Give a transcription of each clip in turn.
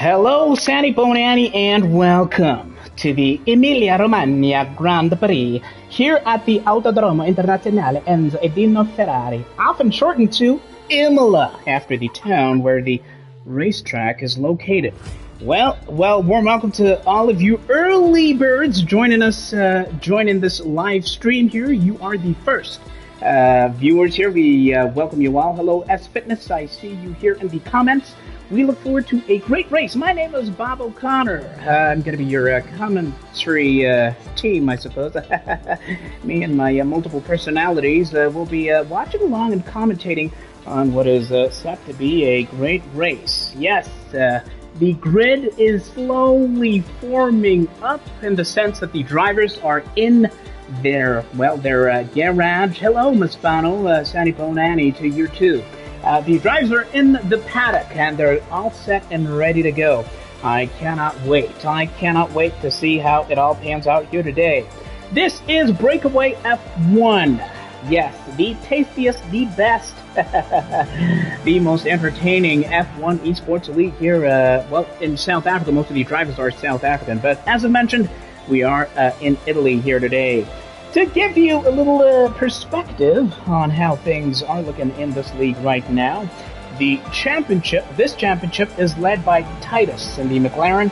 Hello, Sandy Bonanni, and welcome to the Emilia-Romagna Grand Prix here at the Autodromo Internazionale Enzo Edino Ferrari, often shortened to Imola, after the town where the racetrack is located. Well, warm welcome to all of you early birds joining us, joining this live stream here. You are the first viewers here. We welcome you all. Hello, S Fitness. I see you here in the comments. We look forward to a great race. My name is Bob O'Connor. I'm going to be your commentary team, I suppose. Me and my multiple personalities will be watching along and commentating on what is set to be a great race. Yes, the grid is slowly forming up in the sense that the drivers are in their garage. Hello, Miss Bono, Sandy Bonanni to you too. The drivers are in the paddock and they're all set and ready to go. I cannot wait. I cannot wait to see how it all pans out here today. This is Brakeaway F1. Yes, the tastiest, the best, the most entertaining F1 esports league here, in South Africa. Most of the drivers are South African, but as I mentioned, we are in Italy here today. To give you a little perspective on how things are looking in this league right now, this championship is led by Titus in the McLaren.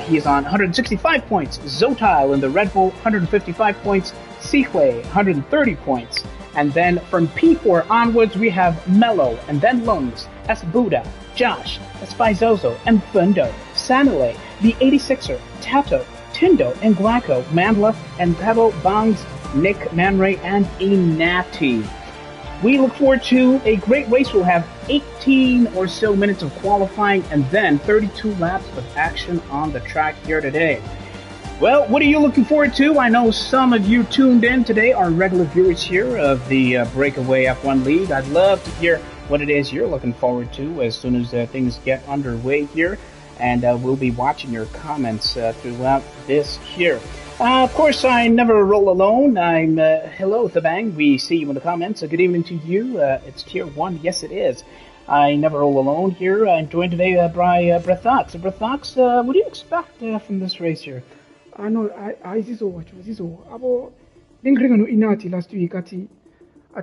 He is on 165 points. Zotail in the Red Bull, 155 points. Sihle, 130 points. And then from P4 onwards, we have Mello, and then Lungs, S. Buddha, Josh, Spizozo, and Fundo, Sanile, the 86er, Tato, Tindo, and Glacko, Mandla, and Pebo, Bongs, Nick, Man Ray, and Inati. We look forward to a great race. We'll have 18 or so minutes of qualifying and then 32 laps of action on the track here today. Well, what are you looking forward to? I know some of you tuned in today are regular viewers here of the Breakaway F1 League. I'd love to hear what it is you're looking forward to as soon as things get underway here. And we'll be watching your comments throughout this here. Of course, I never roll alone. I'm hello, Thabang. We see you in the comments. Good evening to you. It's Tier 1. Yes, it is. I never roll alone here. I'm joined today by Brethox. Brethox, what do you expect from this race here? I this over. Abo lingringa no inati last week ati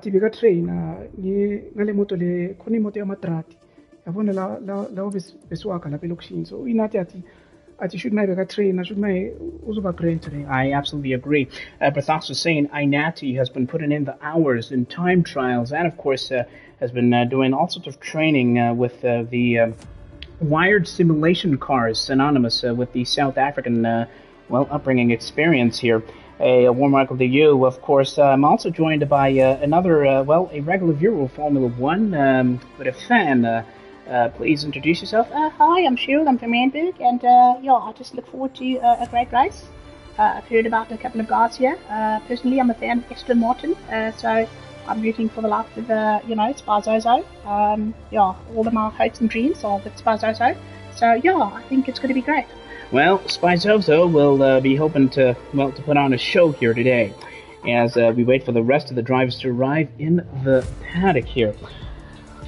bega train ngale moto le khoni moto ya matrati. Yabona la beswaka la pelokishini. So inati ati should my bega train should my uzuba train today. I absolutely agree. Brethox was saying Inati has been putting in the hours in time trials and of course has been doing all sorts of training with the wired simulation cars synonymous with the South African upbringing experience here. A warm welcome to you. Of course, I'm also joined by another, a regular viewer of Formula One, but a fan. Please introduce yourself. Hi, I'm Cheryl. I'm from Randburg, and I just look forward to a great race. I've heard about a couple of guys here. Personally, I'm a fan of Aston Martin, so I'm rooting for the likes of, Spizozo. All of my hopes and dreams are with Spizozo. So, I think it's going to be great. Well, Spizozo will be hoping to put on a show here today as we wait for the rest of the drivers to arrive in the paddock here.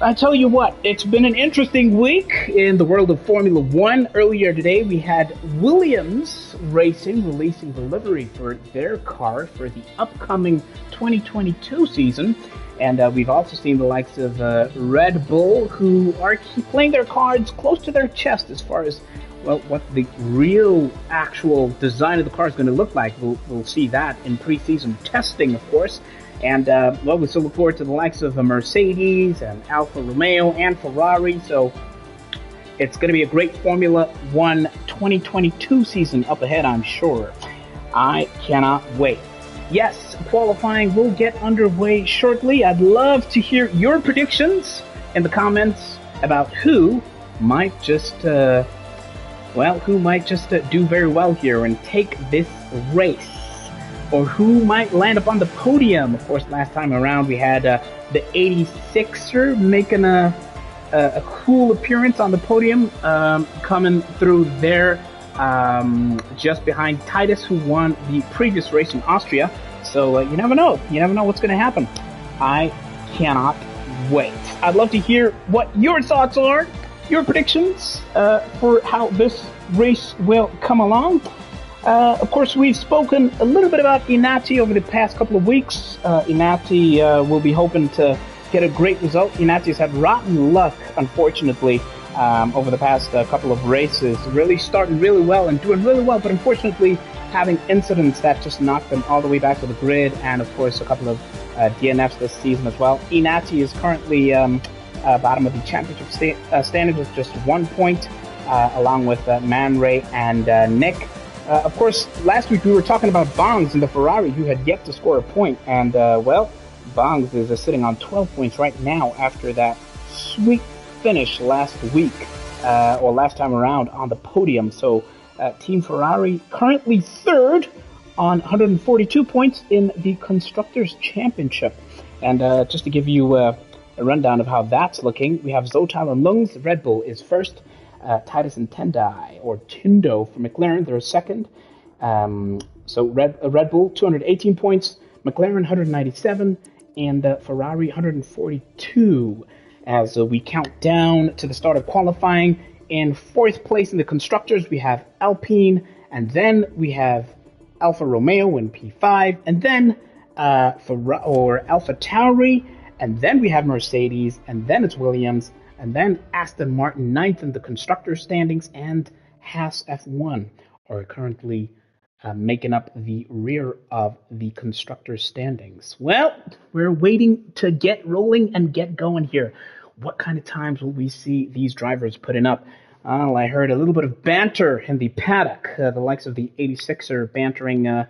I tell you what, it's been an interesting week in the world of Formula One. Earlier today, we had Williams Racing releasing the livery for their car for the upcoming 2022 season. And we've also seen the likes of Red Bull, who are playing their cards close to their chest as far as what the real actual design of the car is going to look like. We'll see that in preseason testing, of course. And, we still look forward to the likes of Mercedes and Alfa Romeo and Ferrari. So it's going to be a great Formula One 2022 season up ahead, I'm sure. I cannot wait. Yes, qualifying will get underway shortly. I'd love to hear your predictions in the comments about who might just do very well here and take this race. Or who might land up on the podium. Of course, last time around we had the 86er making a cool appearance on the podium, coming through there just behind Titus, who won the previous race in Austria. So you never know. You never know what's going to happen. I cannot wait. I'd love to hear what your thoughts are your predictions for how this race will come along. Of course, we've spoken a little bit about Inati over the past couple of weeks. Inati will be hoping to get a great result. Inati's had rotten luck, unfortunately, over the past couple of races. Really starting really well and doing really well, but unfortunately having incidents that just knocked them all the way back to the grid, and of course a couple of DNFs this season as well. Inati is currently bottom of the championship standings with just 1 point, along with Man Ray and Nick. Of course, last week we were talking about Bongs in the Ferrari, who had yet to score a point, and well, Bongs is sitting on 12 points right now after that sweet finish last week, or last time around on the podium. So Team Ferrari currently third on 142 points in the Constructors' Championship. And just to give you a rundown of how that's looking, we have Zotal and Lungs. Red Bull is first. Titus and Tendai, or Tindo for McLaren, they're second. So Red Bull, 218 points. McLaren, 197. And Ferrari, 142. As we count down to the start of qualifying, in fourth place in the Constructors, we have Alpine. And then we have Alfa Romeo in P5. And then Alpha Tauri. And then we have Mercedes. And then it's Williams. And then Aston Martin, ninth in the Constructors' standings, and Haas F1 are currently making up the rear of the Constructors' standings. Well, we're waiting to get rolling and get going here. What kind of times will we see these drivers putting up? Well, I heard a little bit of banter in the paddock, the likes of the 86er bantering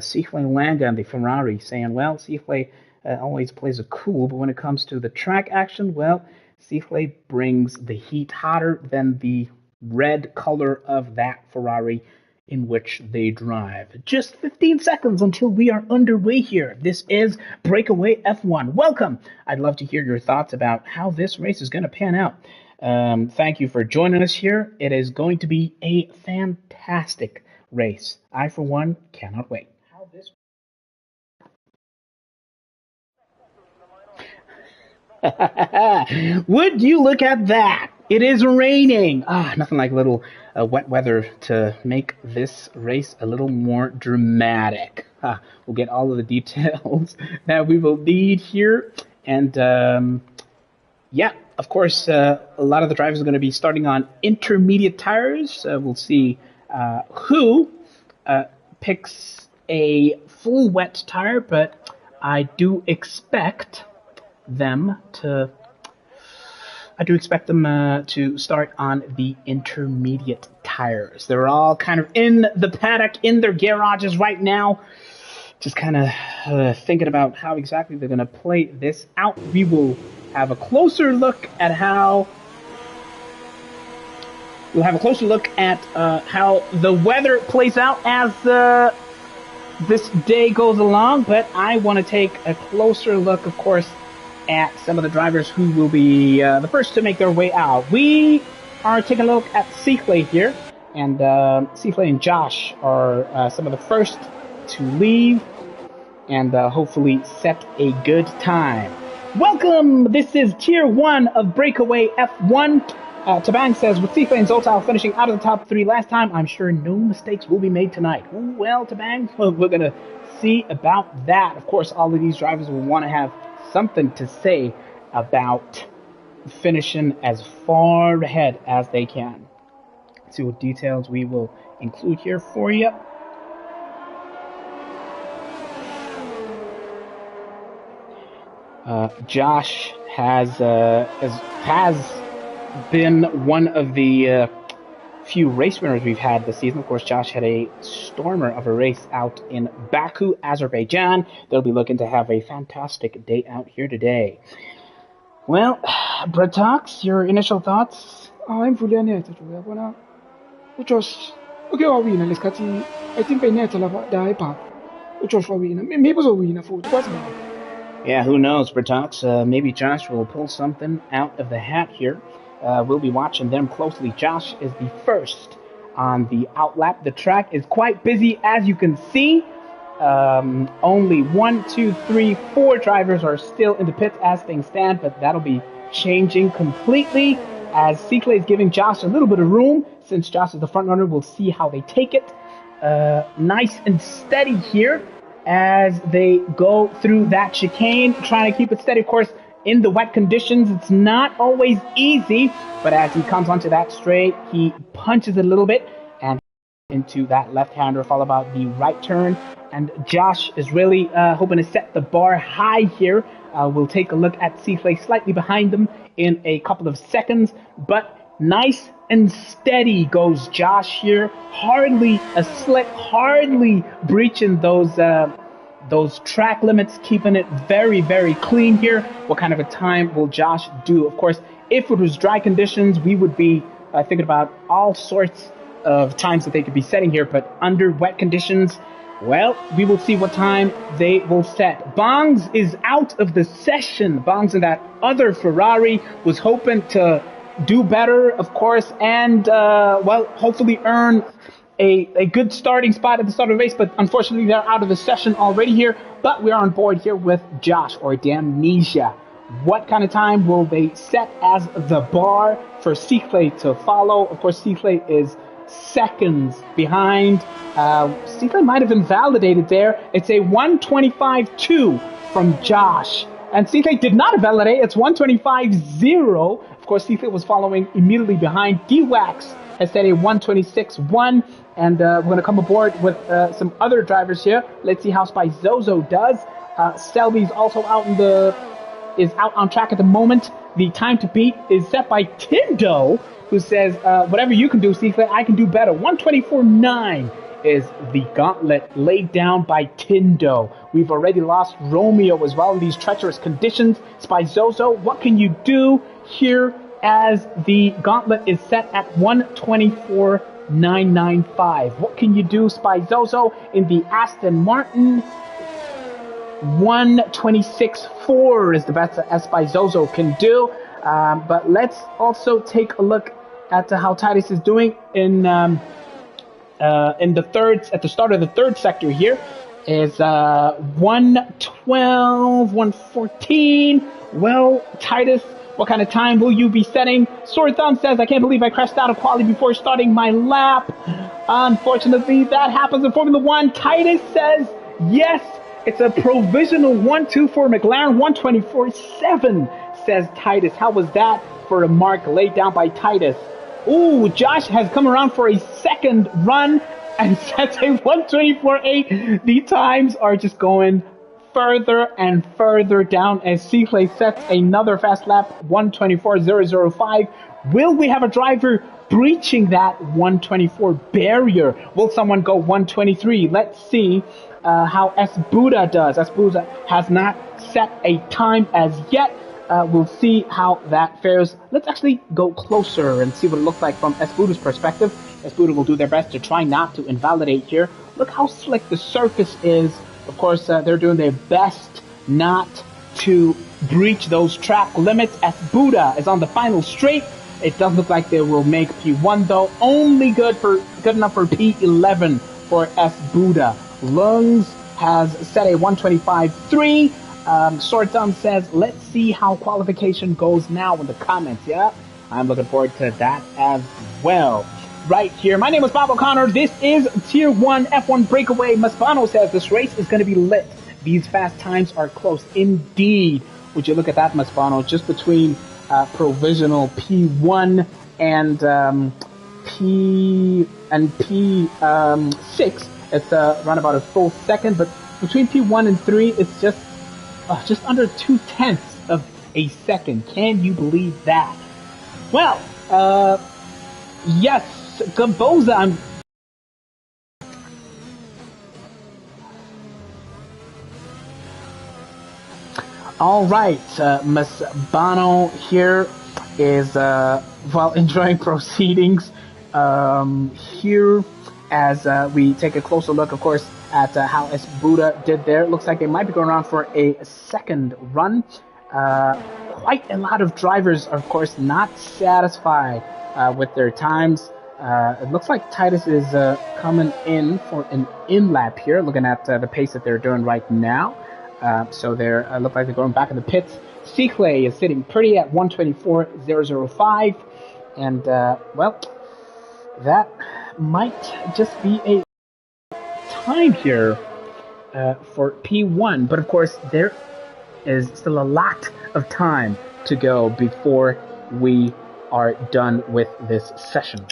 Siegfried Langa and the Ferrari, saying, well, Siegfried always plays it cool, but when it comes to the track action, well, Siegfried brings the heat hotter than the red color of that Ferrari in which they drive. Just 15 seconds until we are underway here. This is Breakaway F1. Welcome. I'd love to hear your thoughts about how this race is going to pan out. Thank you for joining us here. It is going to be a fantastic race. I, for one, cannot wait. Would you look at that? It is raining. Nothing like a little wet weather to make this race a little more dramatic. We'll get all of the details that we will need here. And yeah, of course, a lot of the drivers are going to be starting on intermediate tires. We'll see who picks a full wet tire, but I do expect them to start on the intermediate tires. They're all kind of in the paddock, in their garages right now, just kind of thinking about how exactly they're going to play this out. We will have a closer look at how how the weather plays out as this day goes along, but I want to take a closer look, of course, at some of the drivers who will be the first to make their way out. We are taking a look at Siegfried here, and Siegfried and Josh are some of the first to leave and hopefully set a good time. Welcome! This is Tier 1 of Breakaway F1. Tabang says, with Siegfried and Zotal finishing out of the top 3 last time, I'm sure no mistakes will be made tonight. Well, Tabang, we're going to see about that. Of course, all of these drivers will want to have something to say about finishing as far ahead as they can. Let's see what details we will include here for you. Josh has been one of the few race winners we've had this season. Of course, Josh had a stormer of a race out in Baku, Azerbaijan. They'll be looking to have a fantastic day out here today. Well, Bratox, your initial thoughts? Imvulianetha nje uyabona uJosh uke wawina lesikhathi I think benetha lapha la eBhaku uJosh wawina maybe uzowina futhi kwazi ngakho. Yeah, who knows, Bratox? Maybe Josh will pull something out of the hat here. We'll be watching them closely. Josh is the first on the outlap. The track is quite busy, as you can see. Only 1, 2, 3, 4 drivers are still in the pits as things stand, but that'll be changing completely as Seaclay is giving Josh a little bit of room. Since Josh is the front runner, we'll see how they take it. Nice and steady here as they go through that chicane, trying to keep it steady. Of course, in the wet conditions, it's not always easy, but as he comes onto that straight, he punches it a little bit and into that left-hander, followed by the right turn. And Josh is really hoping to set the bar high here. We'll take a look at Seaclay slightly behind them in a couple of seconds, but nice and steady goes Josh here. Hardly a slick, hardly breaching those track limits, keeping it very, very clean here. What kind of a time will Josh do? Of course, if it was dry conditions, we would be thinking about all sorts of times that they could be setting here, but under wet conditions, well, we will see what time they will set. Bongs is out of the session. Bongs in that other Ferrari was hoping to do better, of course, and, well, hopefully earn a good starting spot at the start of the race, but unfortunately they're out of the session already here. But we are on board here with Josh, or Damnesia. What kind of time will they set as the bar for Seaclay to follow? Of course, Seaclay is seconds behind. Seaclay might have invalidated there. It's a 1:25.2 from Josh. And Seaclay did not invalidate. It's 1:25.0. Of course, Seaclay was following immediately behind. D-Wax has set a 1:26.1. And we're going to come aboard with some other drivers here. Let's see how Spizozo does. Selby's also is out on track at the moment. The time to beat is set by Tindo, who says, whatever you can do, Seaclay, I can do better. 1:24.9 is the gauntlet laid down by Tindo. We've already lost Romeo as well in these treacherous conditions. Spizozo, what can you do here as the gauntlet is set at 1:24.995? What can you do, Spizozo, in the Aston Martin? 1:26.4 is the best that Spizozo can do. But let's also take a look at how Titus is doing in the third, at the start of the third sector here. Is 1:12, 1:14. Well, Titus, what kind of time will you be setting? Sword Thumb says, I can't believe I crashed out of quality before starting my lap. Unfortunately, that happens in Formula One. Titus says, yes, it's a provisional 1-2 for McLaren. 1:24.7, says Titus. How was that for a mark laid down by Titus? Ooh, Josh has come around for a second run and sets a 1:24.8. The times are just going further and further down as Seaclay sets another fast lap, 1:24.005. Will we have a driver breaching that 1:24 barrier? Will someone go 1:23? Let's see how S. Buddha does. S. Buddha has not set a time as yet. We'll see how that fares. Let's actually go closer and see what it looks like from S. Buddha's perspective. S. Buddha will do their best to try not to invalidate here. Look how slick the surface is. Of course, they're doing their best not to breach those track limits. S. Buddha is on the final straight. It does look like they will make P1 though. Only good enough for P11 for S. Buddha. Lungs has set a 1:25.3. Sword Thumb says, let's see how qualification goes now in the comments. Yeah, I'm looking forward to that as well. Right here, my name is Bob O'Connor. This is Tier 1 F1 Breakaway. Maspano says this race is going to be lit. These fast times are close indeed. Would you look at that, Maspano? Just between provisional P1 and P6, it's around about a full second. But between P1 and 3, it's just under 0.2 of a second. Can you believe that? Well, yes, Gamboza. All right, Miss Bono here is well enjoying proceedings here as we take a closer look, of course, at how S. Buddha did there. It looks like they might be going around for a second run. Quite a lot of drivers are, of course, not satisfied with their times. It looks like Titus is coming in for an in-lap here, looking at the pace that they're doing right now. So they look like they're going back in the pits. Seaclay is sitting pretty at 124.005, and well, that might just be a time here for P1. But of course, there is still a lot of time to go before we are done with this session.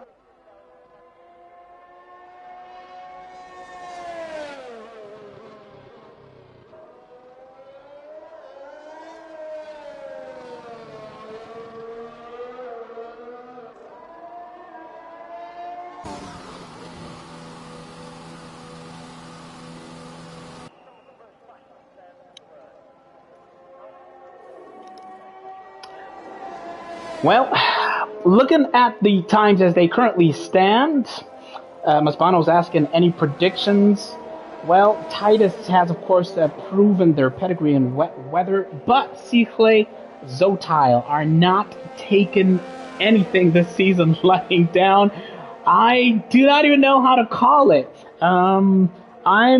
Well, looking at the times as they currently stand, Masbano's asking any predictions. Well, Titus has, of course, proven their pedigree in wet weather, but Seaclay, Zotile are not taking anything this season lying down. I do not even know how to call it. I'm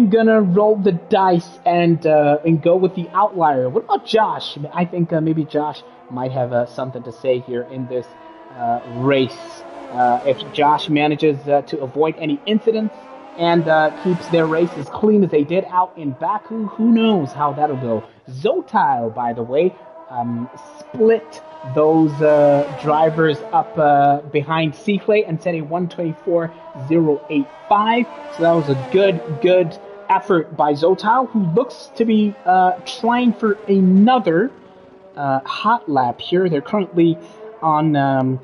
gonna roll the dice and go with the outlier. What about Josh? I think maybe Josh might have something to say here in this race. If Josh manages to avoid any incidents and keeps their race as clean as they did out in Baku, who knows how that'll go. Zotile, by the way, split those drivers up behind Seaclay and set a 124.085. So that was a good effort by Zotile, who looks to be trying for another hot lap here. They're currently on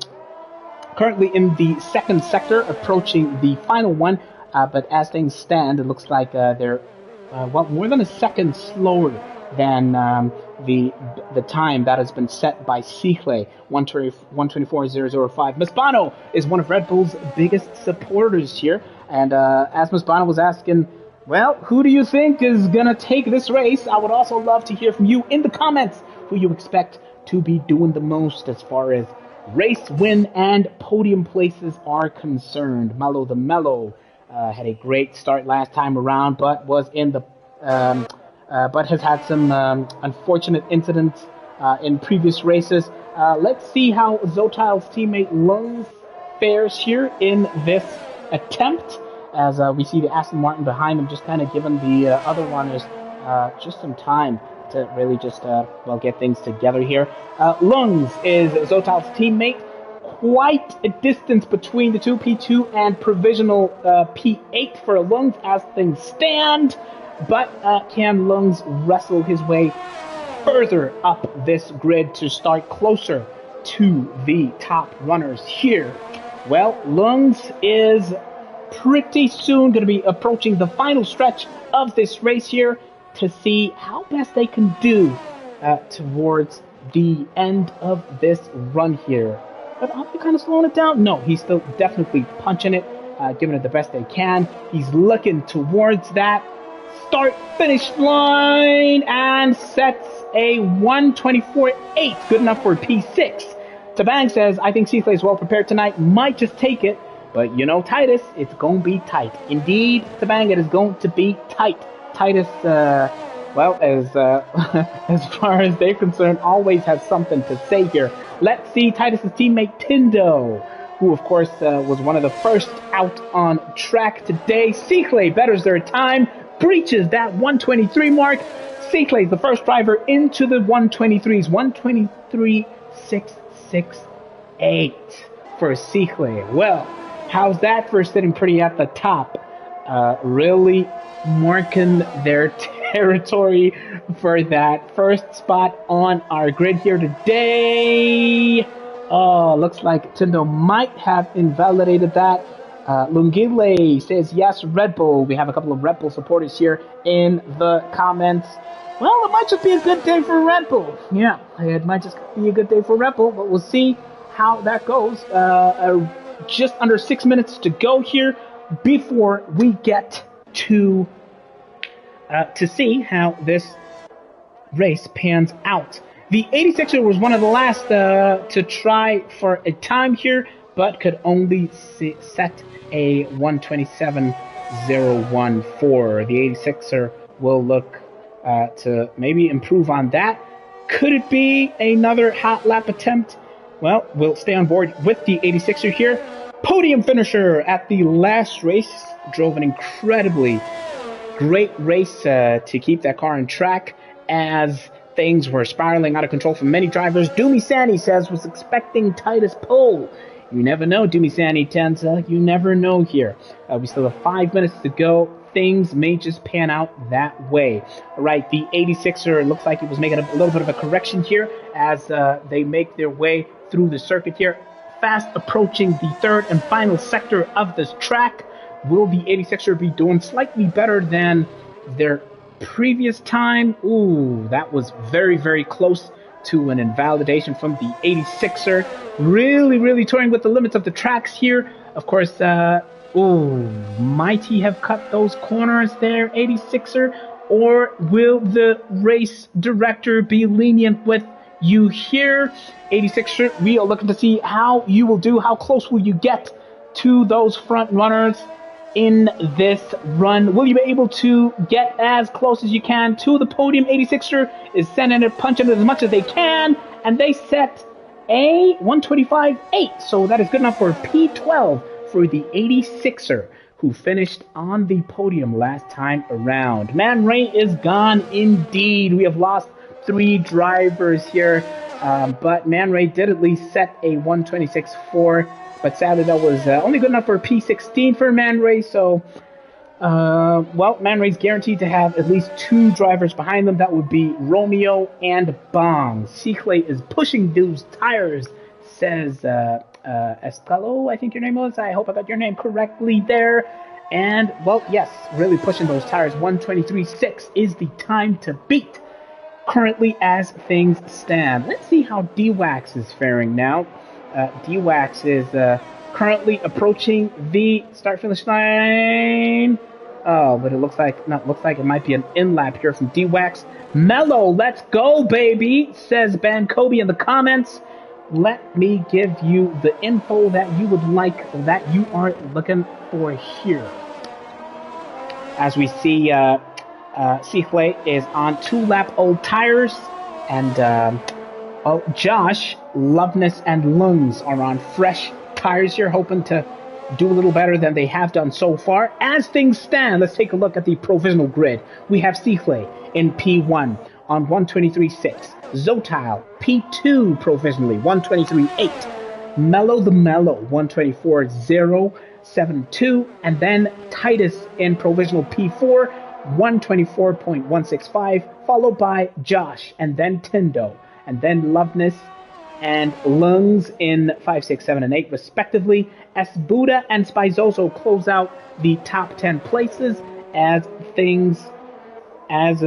currently in the second sector, approaching the final one. But as things stand, it looks like they're well, more than a second slower than the time that has been set by Seaclay, 124.005. Masbano is one of Red Bull's biggest supporters here, and as Masbano was asking, well, who do you think is gonna take this race? I would also love to hear from you in the comments who you expect to be doing the most as far as race win and podium places are concerned. Mello the Mellow had a great start last time around, but was in the but has had some unfortunate incidents in previous races. Let's see how Zotile's teammate Lungs fares here in this attempt, as we see the Aston Martin behind him just kind of giving the other runners just some time to really just well, get things together here. Lungs is Zotile's teammate. Quite a distance between the two, P2 and provisional P8 for Lungs as things stand. But can Lungs wrestle his way further up this grid to start closer to the top runners here? Well, Lungs is pretty soon going to be approaching the final stretch of this race here to see how best they can do towards the end of this run here. But are they kind of slowing it down? No, he's still definitely punching it, giving it the best they can. He's looking towards that start-finish line and sets a 124.8, good enough for P6. Tabang says, I think Seaclay is well prepared tonight, might just take it, but you know, Titus, it's going to be tight. Indeed, Tabang, it is going to be tight. Titus, well, as as far as they're concerned, always has something to say here. Let's see Titus's teammate Tindo, who of course was one of the first out on track today. Seaclay betters their time, breaches that 123 mark. Seaclay is the first driver into the 123s, 123.668 for Seaclay. Well, how's that for sitting pretty at the top? Really marking their territory for that first spot on our grid here today. Oh, looks like Tindo might have invalidated that. Lungile says, yes, Red Bull. We have a couple of Red Bull supporters here in the comments. Well, it might just be a good day for Red Bull. Yeah, it might just be a good day for Red Bull, but we'll see how that goes. Just under 6 minutes to go here before we get to see how this race pans out. The 86er was one of the last to try for a time here, but could only set a 127.014. The 86er will look to maybe improve on that Could it be another hot lap attempt? Well, we'll stay on board with the 86er here. Podium finisher at the last race. Drove an incredibly great race to keep that car on track as things were spiraling out of control for many drivers. Doomy Sandy says was expecting Titus pole. You never know, Doomy Sandy Tenza. You never know here. We still have 5 minutes to go. Things may just pan out that way. All right, the 86er looks like it was making a little bit of a correction here as they make their way through the circuit here. Fast approaching the third and final sector of this track. Will the 86er be doing slightly better than their previous time? Ooh, that was very, very close to an invalidation from the 86er. Really toying with the limits of the tracks here. Of course, might he have cut those corners there, 86er? Or will the race director be lenient with you here? 86er, we are looking to see how you will do. How close will you get to those front runners in this run? Will you be able to get as close as you can to the podium? 86er is sending it, punching it as much as they can, and they set a 125.8, so that is good enough for P12 for the 86er, who finished on the podium last time around. Man Ray is gone indeed. We have lost 3 drivers here, but Man Ray did at least set a 126.4, but sadly that was only good enough for P16 for Man Ray, so Man Ray's guaranteed to have at least 2 drivers behind them. That would be Romeo and Bong. Cichle is pushing those tires, says Escalo, I think your name was. I hope I got your name correctly there. And, well, yes, really pushing those tires. 123.6 is the time to beat currently as things stand. Let's see how D-Wax is faring now. D-Wax is currently approaching the start-finish line. Oh, but it looks like it might be an in-lap here from D-Wax. Mello, let's go, baby, says Ben Kobe in the comments. Let me give you the info that you would like, that you are looking for here. As we see, Cichle is on 2-lap-old tires, and Josh, Loveness, and Lungs are on fresh tires here, hoping to do a little better than they have done so far. As things stand, let's take a look at the provisional grid. We have Cichle in P1 on 123.6. Zotile, P2 provisionally, 123.8. Mellow the Mellow, 124.072. And then Titus in provisional P4, 124.165, followed by Josh, and then Tindo, and then Loveness and Lungs in 5, 6, 7, and 8, respectively. Buddha and Spizoso close out the top 10 places as things pan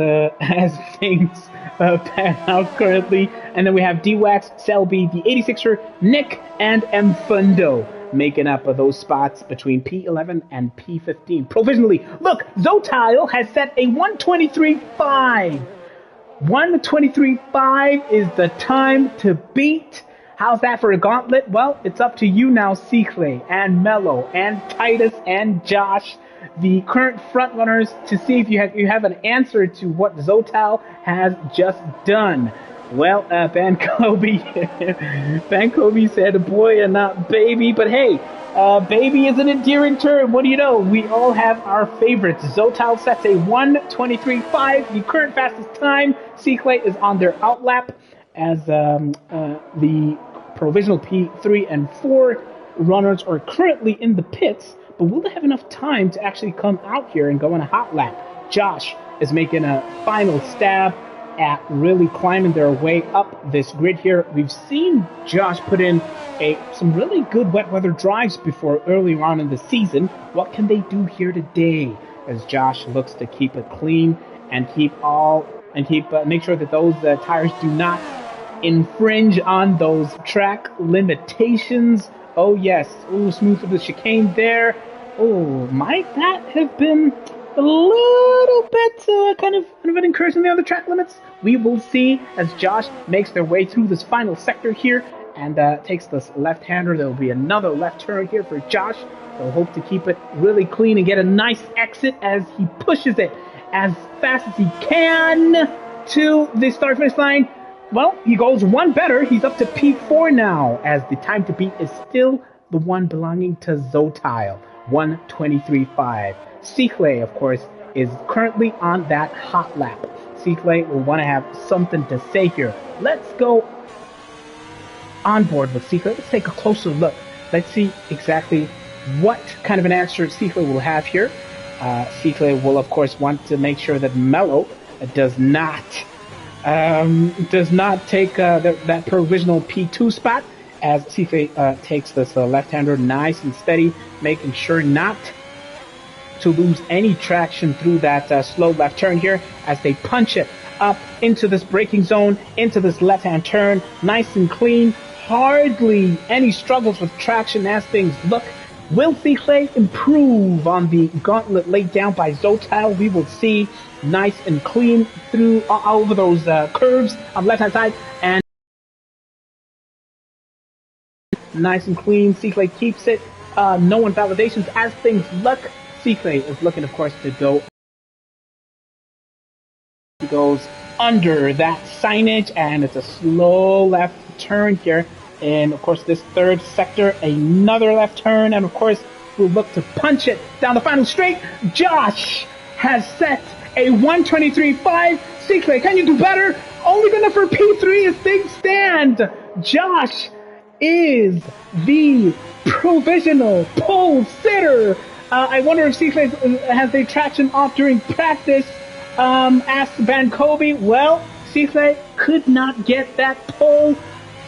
out currently. And then we have D-Wax, Selby, the 86er, Nick, and M. Fundo making up those spots between P11 and P15. Provisionally, look, Zotile has set a 123.5. 123.5 is the time to beat. How's that for a gauntlet? Well, it's up to you now, Cichle and Mello and Titus and Josh, the current front runners, to see if you have an answer to what Zotile has just done. Well, Ben Kobe said boy and not baby, but hey, baby is an endearing term. What do you know? We all have our favorites. Zotile sets a 123.5, the current fastest time. Cichle is on their outlap as the provisional P3 and 4 runners are currently in the pits, but will they have enough time to actually come out here and go on a hot lap? Josh is making a final stab at really climbing their way up this grid here. We've seen Josh put in some really good wet weather drives before earlier on in the season. What can they do here today as Josh looks to keep it clean and make sure that those tires do not infringe on those track limitations? Oh yes, smooth through the chicane there. Might that have been a little bit kind of an incursion in the other track limits? We will see as Josh makes their way through this final sector here and takes this left-hander. There will be another left turn here for Josh. He'll hope to keep it really clean and get a nice exit as he pushes it as fast as he can to the start-finish line. Well, he goes one better. He's up to P4 now, as the time to beat is still the one belonging to Zotile, 1:23.5. Sikle, of course, is currently on that hot lap. Sikle will want to have something to say here. Let's go on board with Sikle. Let's take a closer look. Let's see exactly what kind of an answer Sikle will have here. Sikle will, of course, want to make sure that Mello does not take that provisional P2 spot, as Sikle takes this left-hander nice and steady, making sure not to lose any traction through that slow left turn here as they punch it up into this braking zone, into this left-hand turn, nice and clean. Hardly any struggles with traction as things look. Will Sikle improve on the gauntlet laid down by Zotile? We will see. Nice and clean through all over those curves on the left-hand side, and nice and clean. Sikle keeps it. No invalidations as things look. Sikle is looking, of course, to go. He goes under that signage, and it's a slow left turn here. And of course, this third sector, another left turn, and of course, we'll look to punch it down the final straight. Josh has set a 1:23.5. Sikle, can you do better? Only good enough for P3 as things stand. Josh is the provisional pole sitter. I wonder if Sikle has the traction off during practice. Asked Van Kobe. Well, Sikle could not get that pole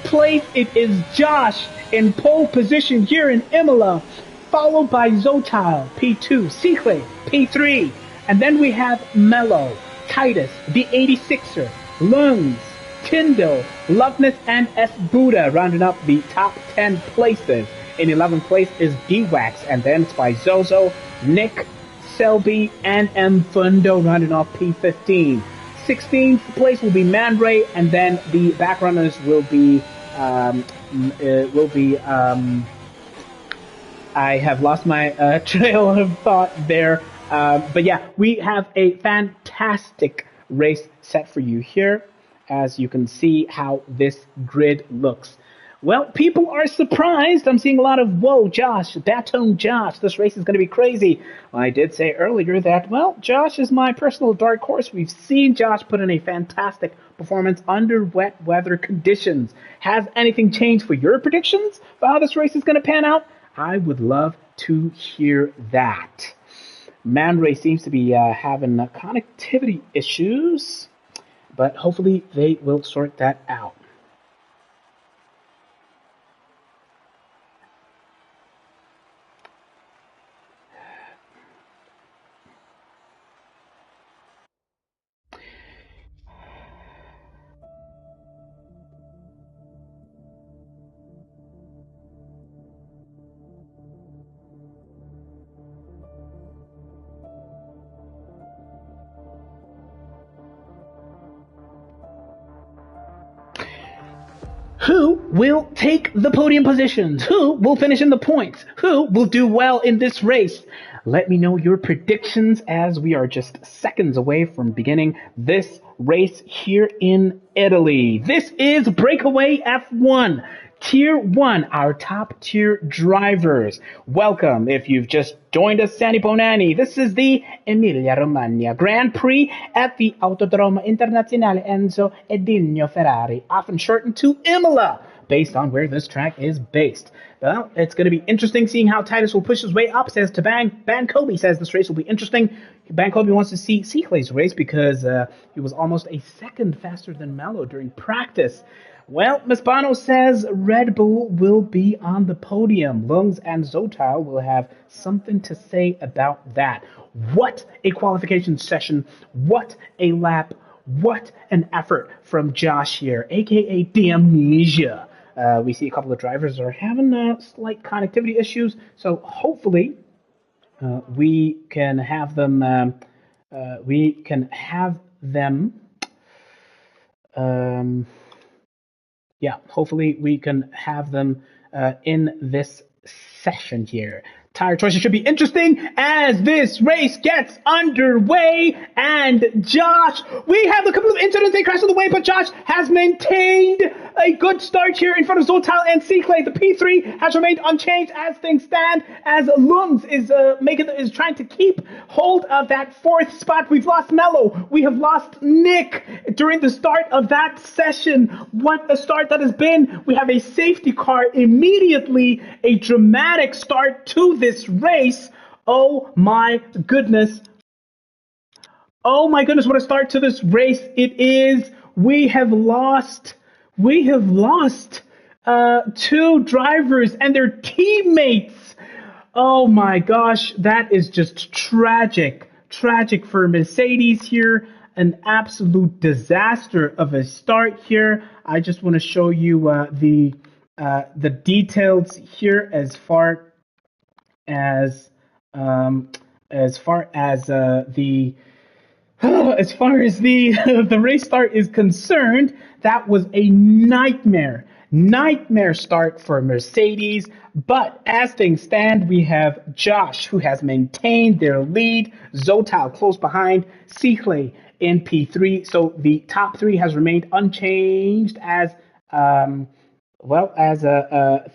place. It is Josh in pole position here in Imola, followed by Zotile, P2, Sikle, P3. And then we have Mello, Titus, the 86er, Lungs, Tyndall, Loveness, and S. Buddha rounding up the top 10 places. In 11th place is D-Wax, and then it's by Zozo, Nick, Selby, and M. Fundo rounding off P15. 16th place will be Man Ray, and then the back runners will be I have lost my trail of thought there. But yeah, we have a fantastic race set for you here, as you can see how this grid looks. Well, people are surprised. I'm seeing a lot of, whoa, Josh, Baton Josh, this race is going to be crazy. Well, I did say earlier that, well, Josh is my personal dark horse. We've seen Josh put in a fantastic performance under wet weather conditions. Has anything changed for your predictions for how this race is going to pan out? I would love to hear that. Man Ray seems to be having connectivity issues, but hopefully they will sort that out. Who will take the podium positions? Who will finish in the points? Who will do well in this race? Let me know your predictions, as we are just seconds away from beginning this race here in Italy. This is Brakeaway F1. Tier 1, our top tier drivers. Welcome if you've just joined us, Sani Bonani. This is the Emilia-Romagna Grand Prix at the Autodromo Internazionale Enzo Edinho Ferrari, often shortened to Imola, based on where this track is based. Well, it's going to be interesting seeing how Titus will push his way up, says Tabang. Ban Kobe says this race will be interesting. Ban Kobe wants to see Sikle's race because he was almost a second faster than Mello during practice. Well, Mispano says Red Bull will be on the podium. Lungs and Zotile will have something to say about that. What a qualification session. What a lap. What an effort from Josh here, a.k.a. The Amnesia. We see a couple of drivers are having slight connectivity issues, so hopefully we can have them. Hopefully we can have them in this session here. Tire choices should be interesting as this race gets underway. And Josh, we have a couple of incidents. They crashed on the way, but Josh has maintained a good start here in front of Zotal and Seaclay. The P3 has remained unchanged as things stand, as Lungs is trying to keep hold of that fourth spot. We've lost Mello. We have lost Nick during the start of that session. What a start that has been. We have a safety car immediately, a dramatic start to this race. Oh my goodness. Oh my goodness, what a start to this race it is. We have lost two drivers and their teammates. Oh my gosh, that is just tragic. Tragic for Mercedes here. An absolute disaster of a start here. I just want to show you the details here as far as the as far as the the race start is concerned. That was a nightmare start for Mercedes. But as things stand, we have Josh, who has maintained their lead, Zotal close behind, Seaclay in P3. So the top three has remained unchanged as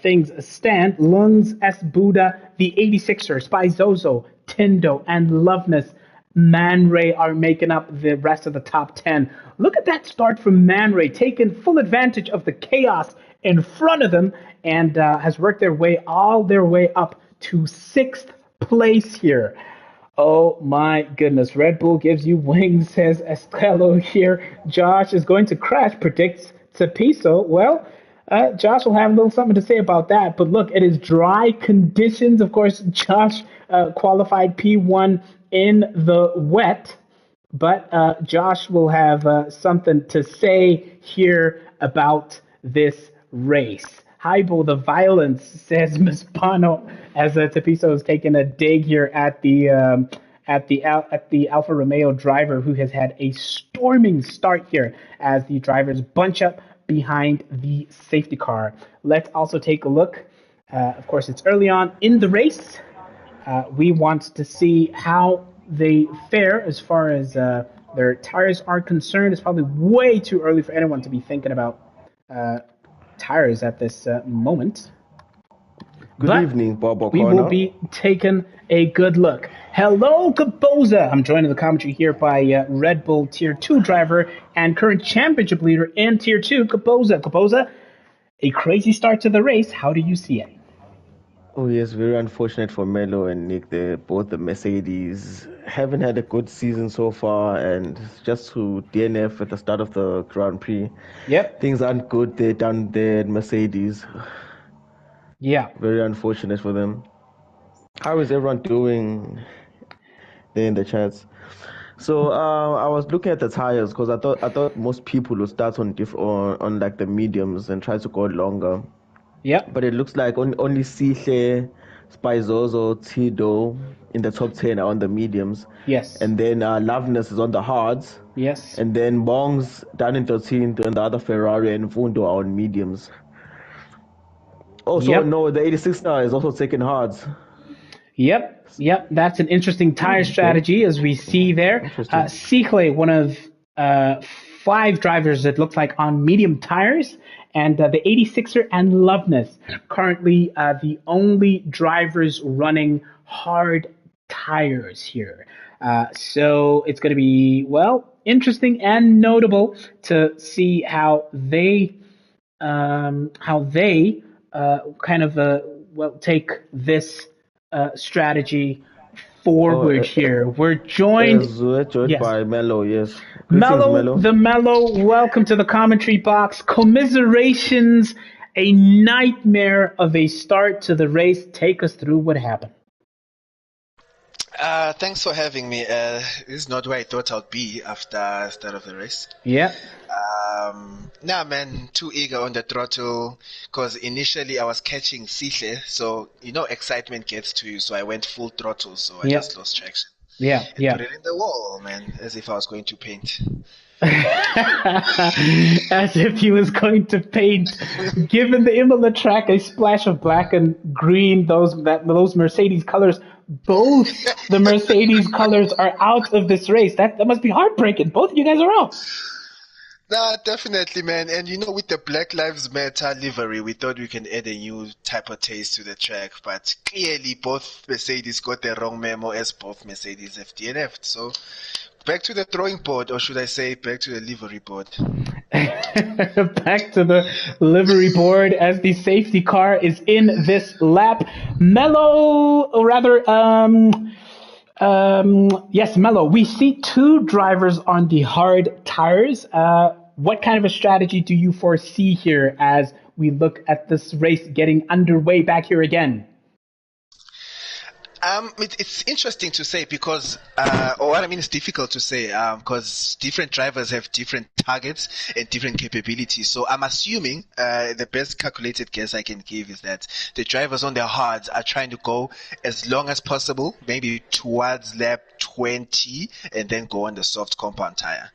things stand. Lungs, S. Buddha, the 86er, Spy Zozo, Tindo, and Loveness, Man Ray are making up the rest of the top 10. Look at that start from Man Ray, taking full advantage of the chaos in front of them, and has worked their way up to sixth place here. Oh my goodness. Red Bull gives you wings, says Estelo here. Josh is going to crash, predicts Tepiso. Well, Josh will have a little something to say about that. But look, it is dry conditions. Of course, Josh qualified P1 in the wet. But Josh will have something to say here about this race. Highball the violence, says Miss Pano, as Tepiso is taking a dig here at the Alfa Romeo driver, who has had a storming start here as the drivers bunch up behind the safety car. Let's also take a look. Of course, it's early on in the race. We want to see how they fare as far as their tires are concerned. It's probably way too early for anyone to be thinking about tires at this moment. Good evening, Bob O'Connor. We will be taking a good look. Hello, Kaboza. I'm joined in the commentary here by Red Bull Tier 2 driver and current championship leader in Tier 2, Kaboza. Kaboza, a crazy start to the race. How do you see it? Oh, yes, very unfortunate for Melo and Nick. Both the Mercedes haven't had a good season so far, and just to DNF at the start of the Grand Prix. Yep. Things aren't good. They're down there at Mercedes. Yeah. Very unfortunate for them. How is everyone doing there in the chats? So I was looking at the tires because I thought most people would start on like the mediums and try to go longer. Yeah. But it looks like only Sihle, Spizozo, Tido in the top 10 are on the mediums. Yes. And then Loveness is on the hards. Yes. And then Bongs down in 13th, and the other Ferrari and Fundo are on mediums. Also, no, the 86 now is also taking hards. Yep. That's an interesting tire strategy, as we see there. Seaclay, one of 5 drivers that look like on medium tires, and the 86er and Loveness, currently the only drivers running hard tires here. So it's going to be, interesting and notable to see how they take this strategy forward here. We're joined by Mello, yes. Mello, welcome to the commentary box. Commiserations, a nightmare of a start to the race. Take us through what happened. Thanks for having me. This is not where I thought I'd be after the start of the race. Yeah. Man, too eager on the throttle because initially I was catching Sihle, so excitement gets to you. So I went full throttle, so I just lost traction. Yeah, and yeah. put it in the wall, man, as if I was going to paint. As if he was going to paint, given the Imola track a splash of black and green, those Mercedes colors. Both the Mercedes colors are out of this race. That must be heartbreaking. Both of you guys are out. Nah, definitely, man. And with the Black Lives Matter livery, we thought we can add a new type of taste to the track, but clearly both Mercedes got the wrong memo, as both Mercedes have DNF'd. So back to the drawing board, or should I say back to the livery board? Back to the livery board as the safety car is in this lap. Mello, or rather, yes, Mello. We see two drivers on the hard tires. What kind of a strategy do you foresee here as we look at this race getting underway back here again? It's interesting to say because, or what I mean, it's difficult to say because different drivers have different targets and different capabilities. So I'm assuming the best calculated guess I can give is that the drivers on their hards are trying to go as long as possible, maybe towards lap 20, and then go on the soft compound tire.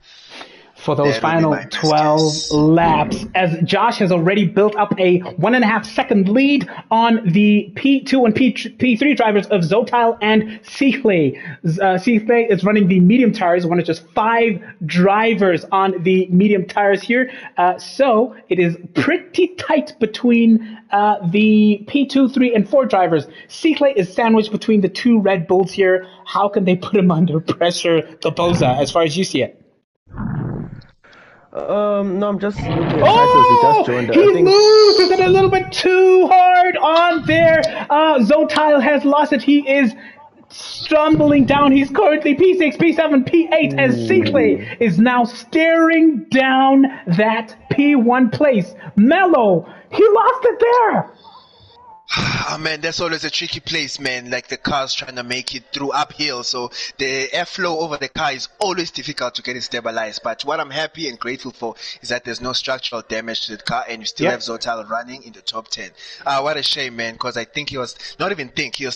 For those final 12 laps, as Josh has already built up a 1.5 second lead on the P2 and P3 drivers of Zotail and Seaclay. Seaclay is running the medium tires, one of just 5 drivers on the medium tires here. So it is pretty tight between the P2, 3, and 4 drivers. Seaclay is sandwiched between the 2 Red Bulls here. How can they put him under pressure, Gaboza, as far as you see it? No, I'm just looking at Titus. He just joined. He loses it a little bit too hard on there. Zotail has lost it. He is stumbling down. He's currently P6, P7, P8 as Seaclay is now staring down that P1 place. Mello, he lost it there. Oh man, that's always a tricky place, man. Like the car's trying to make it through uphill, so the airflow over the car is always difficult to get it stabilized. But what I'm happy and grateful for is that there's no structural damage to the car, and you still have Zotail running in the top 10. What a shame, man, because I think he was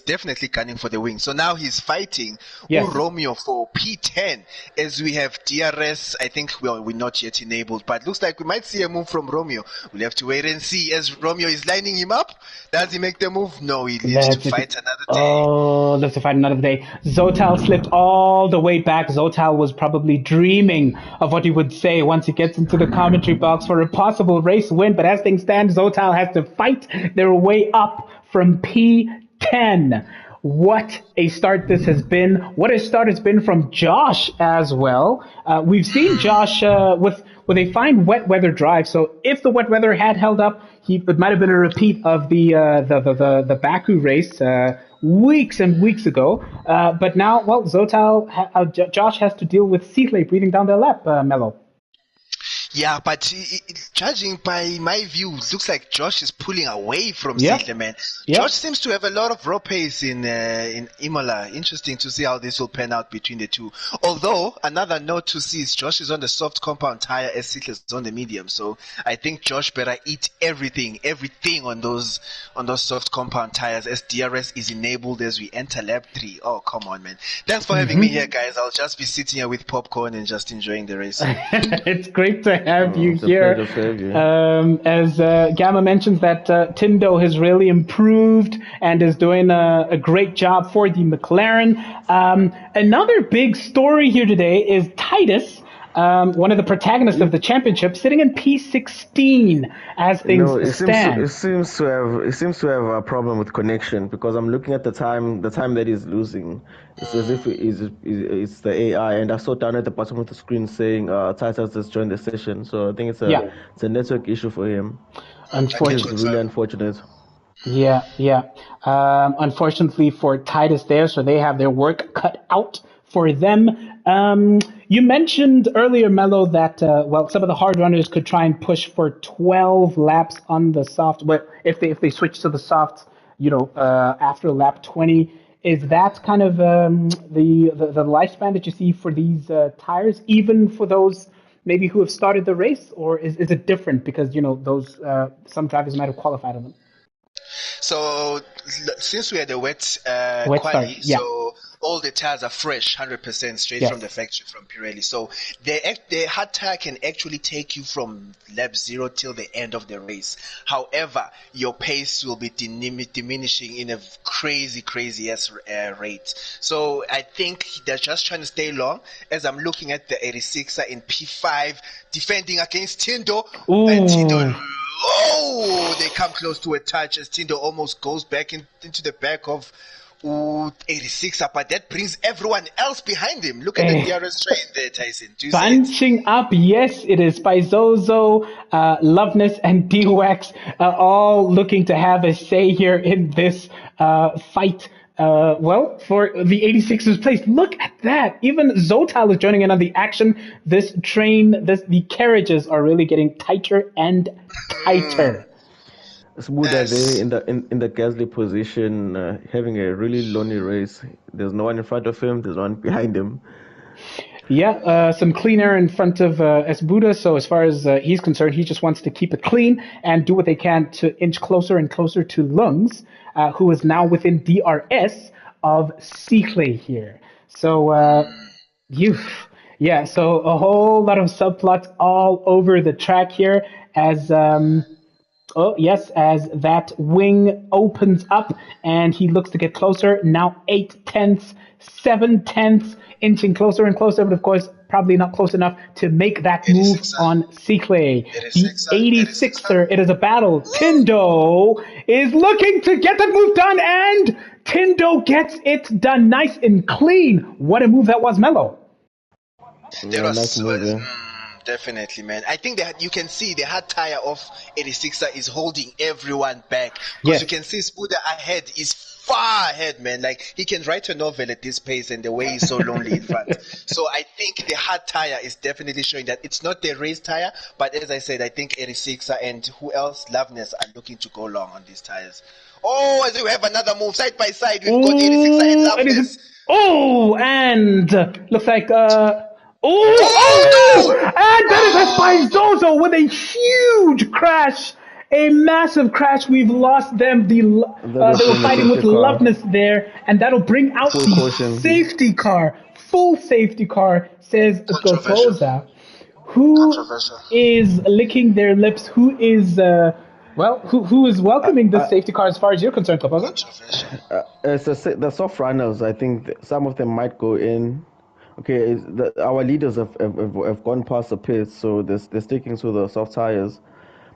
definitely gunning for the win. So now he's fighting Romeo for P10, as we have DRS. I think we're not yet enabled, but looks like we might see a move from Romeo. We'll have to wait and see as Romeo is lining him up. Does he make the move? No, he lives to fight another day. Oh, lives to fight another day. Zotail slipped all the way back. Zotail was probably dreaming of what he would say once he gets into the commentary box for a possible race win. But as things stand, Zotail has to fight their way up from P10. What a start this has been. What a start it's been from Josh as well. We've seen Josh with a fine wet weather drive. So if the wet weather had held up, it might have been a repeat of the Baku race weeks and weeks ago. But now, well, Josh has to deal with Seaclay breathing down their lap, Mello. Yeah, but judging by my view, it looks like Josh is pulling away from Seaclay, man. Josh seems to have a lot of raw pace in Imola. Interesting to see how this will pan out between the two. Although, another note to see is Josh is on the soft compound tire as Seaclay is on the medium. So I think Josh better eat everything on those soft compound tires as DRS is enabled as we enter lap 3. Oh, come on, man. Thanks for having me here, guys. I'll just be sitting here with popcorn and just enjoying the race. It's great to have you here. As Gamma mentions that Tindo has really improved and is doing a great job for the McLaren. Another big story here today is Titus, one of the protagonists of the championship, sitting in P16 as things stand. It seems to have a problem with connection because I'm looking at the time that he's losing. It's as if it's the AI, and I saw down at the bottom of the screen saying Titus has joined the session. So I think it's a network issue for him. Unfortunately, it's really unfortunate. Yeah. Unfortunately for Titus there, so they have their work cut out for them. You mentioned earlier, Mello, that some of the hard runners could try and push for 12 laps on the soft, but if they switch to the soft, after lap 20, is that kind of the lifespan that you see for these tires, even for those maybe who have started the race, or is it different because those some drivers might have qualified on them? So since we had a wet quali, so all the tires are fresh, 100% straight from the factory from Pirelli. So the hard tire can actually take you from lap 0 till the end of the race. However, your pace will be diminishing in a crazy rate. So I think they're just trying to stay long. As I'm looking at the 86er in P5 defending against Tindo, and Tindo, they come close to a touch as Tindo almost goes back into the back of 86er, but that brings everyone else behind him. Look at the DRS train there, Tyson. Do you bunching up, yes, it is Spizozo, Loveness, and D-Wax all looking to have a say here in this fight. For the 86ers place. Look at that. Even Zotal is joining in on the action. This train, the carriages are really getting tighter and tighter. Smuda there in the Gasly position, having a really lonely race. There's no one in front of him. There's no one behind him. Yeah, some clean air in front of Esbuda. So as far as he's concerned, he just wants to keep it clean and do what they can to inch closer and closer to Lungs, who is now within DRS of Seaclay here. So, so a whole lot of subplots all over the track here as as that wing opens up and he looks to get closer. Now 8/10, 7/10, inching closer and closer, but of course, probably not close enough to make that move on Seaclay. The 86er, it is a battle. Tindo is looking to get that move done, and Tindo gets it done nice and clean. What a move that was, Mello. Definitely, man. I think that you can see the hard tire of 86er is holding everyone back. Because you can see Spuda ahead is far ahead, man. Like, he can write a novel at this pace and the way he's so lonely in front. So I think the hard tire is definitely showing that it's not the race tire, but as I said, I think 86er and who else, Loveness, are looking to go long on these tires. Oh, as we have another move side by side, we've got 86er and Loveness. And looks like and that is a Spizozo with a huge crash, a massive crash. We've lost them. They were fighting with Loveness there, and that'll bring out the safety car, full safety car, says Gozoza, who is licking their lips, who is who is welcoming the safety car as far as you're concerned, Kapoza? The soft runners, I think some of them might go in. Okay, our leaders have gone past the pits, so they're sticking to the soft tires.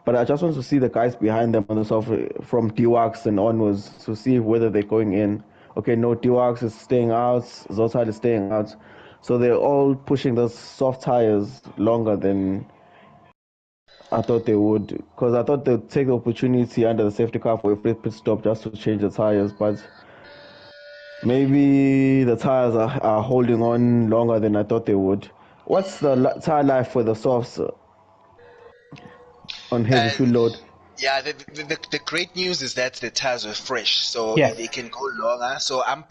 But I just want to see the guys behind them on the soft, from D-Wax and onwards, to see whether they're going in. Okay, no, D-Wax is staying out, Zotal is staying out. So they're all pushing the soft tires longer than I thought they would. Because I thought they'd take the opportunity under the safety car for a pit stop just to change the tires. But maybe the tires are holding on longer than I thought they would. What's the tire life for the softs on heavy fuel load? Yeah, the great news is that the tires are fresh, so they can go longer. So I'm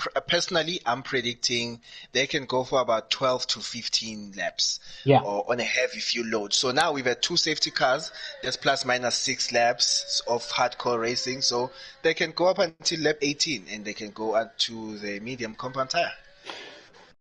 predicting they can go for about 12 to 15 laps or on a heavy fuel load. So now we've had two safety cars. There's plus minus 6 laps of hardcore racing, so they can go up until lap 18 and they can go up to the medium compound tire.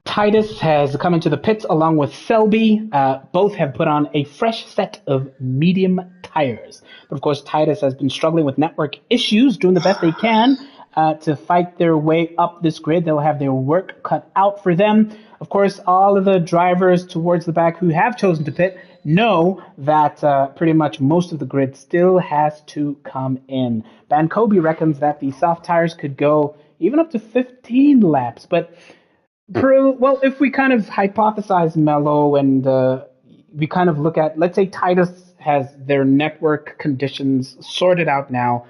Titus has come into the pits along with Selby. Both have put on a fresh set of medium tires. But of course, Titus has been struggling with network issues, doing the best they can to fight their way up this grid. They'll have their work cut out for them. Of course, all of the drivers towards the back who have chosen to pit know that pretty much most of the grid still has to come in. Bankobi reckons that the soft tires could go even up to 15 laps, but if we kind of hypothesize Mello and we kind of look at, let's say Titus has their network conditions sorted out now,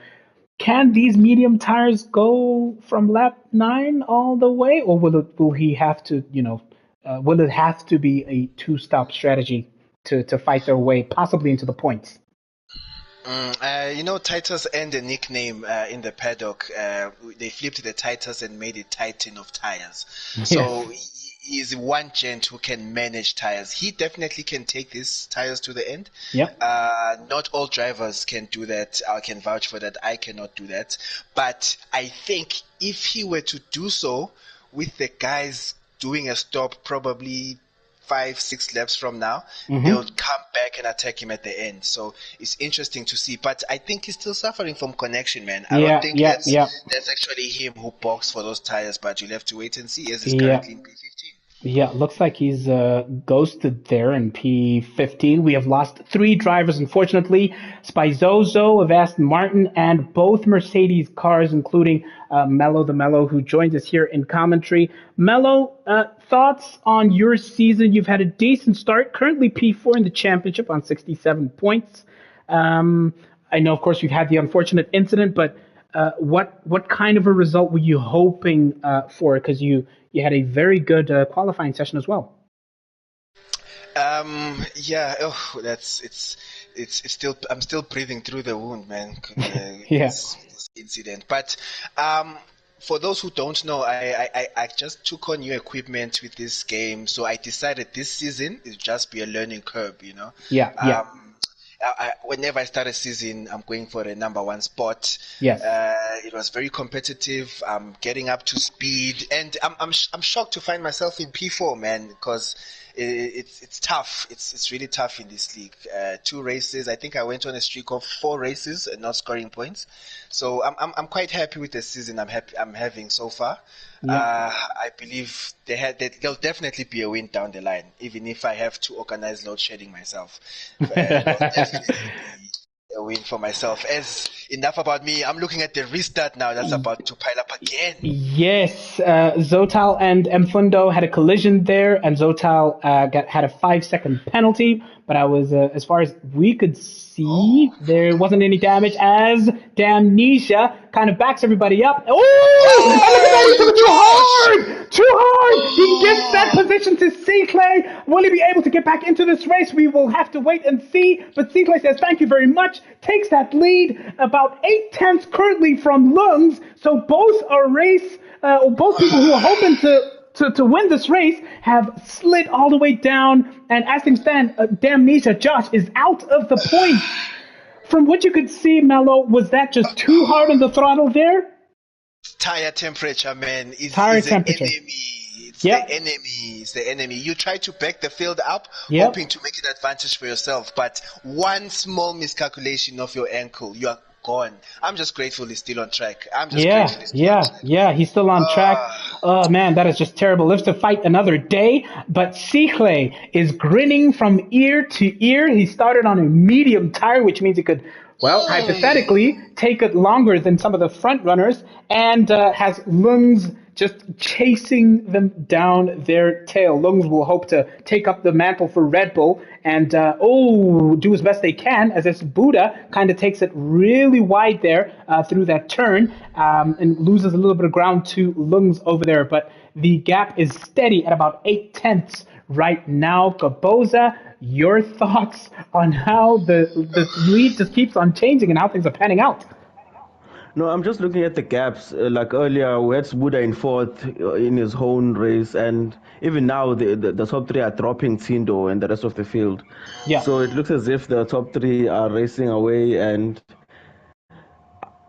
can these medium tires go from lap 9 all the way, or will it have to be a 2-stop strategy to fight their way possibly into the points? Titus and the nickname in the paddock, they flipped the Titus and made it Titan of tires. So he's one gent who can manage tires. He definitely can take these tires to the end. Not all drivers can do that. I can vouch for that. I cannot do that. But I think if he were to do so, with the guys doing a stop probably 5-6 laps from now, Mm-hmm. they'll come back and attack him at the end. So it's interesting to see. But I think he's still suffering from connection, man. I don't think that's actually him who boxed for those tires, but you'll have to wait and see as he's currently in P15. Yeah, looks like he's ghosted there in P15. We have lost 3 drivers, unfortunately. Spizozo of Aston Martin and both Mercedes cars, including Mello the Mello, who joins us here in commentary. Mello, thoughts on your season? You've had a decent start, currently P4 in the championship on 67 points. I know, of course, you've had the unfortunate incident, but what kind of a result were you hoping for? Because you had a very good qualifying session as well. Yeah. Oh, it's still, I'm still breathing through the wound, man. This incident. But for those who don't know, I just took on new equipment with this game, so I decided this season is just be a learning curve, you know. Whenever I start a season, I'm going for a number 1 spot. Yes. It was very competitive. I'm getting up to speed, and I'm shocked to find myself in P4, man, because it's tough. It's really tough in this league. 2 races. I think I went on a streak of 4 races and not scoring points. So I'm quite happy with the season I'm having so far. I believe there'll definitely be a win down the line, even if I have to organize load shedding myself. There'll definitely be a win for myself. As enough about me, I'm looking at the restart now. That's about to pile up again. Yes, Zotal and Mfundo had a collision there, and Zotal had a 5-second penalty. But I was, as far as we could see, there wasn't any damage as Damnesia kind of backs everybody up. Too hard! He gives that position to C-Clay. Will he be able to get back into this race? We will have to wait and see. But C-Clay says, thank you very much. Takes that lead, about 8/10 currently from Lungs. So both both people who are hoping to win this race have slid all the way down, and as things stand, Damnesia Josh is out of the points. From what you could see, Mello, was that just too hard on the throttle there? Tire temperature, man, is Tire temperature. the enemy. It's the enemy. You try to back the field up, hoping to make an advantage for yourself, but one small miscalculation of your ankle, you are gone. I'm just grateful he's still on track. He's still on track. Oh man, that is just terrible. Lives to fight another day. But C-Clay is grinning from ear to ear. He started on a medium tire, which means he could, well, hypothetically, take it longer than some of the front runners, and has Lungs just chasing them down their tail. Lungs will hope to take up the mantle for Red Bull and do as best they can, as this Buddha kind of takes it really wide there through that turn and loses a little bit of ground to Lungs over there. But the gap is steady at about 8/10 right now. Gaboza, your thoughts on how the lead just keeps on changing and how things are panning out? No, I'm just looking at the gaps. Like earlier, we had Buddha in 4th in his own race, and even now the top 3 are dropping Tindo and the rest of the field. Yeah. So it looks as if the top 3 are racing away, and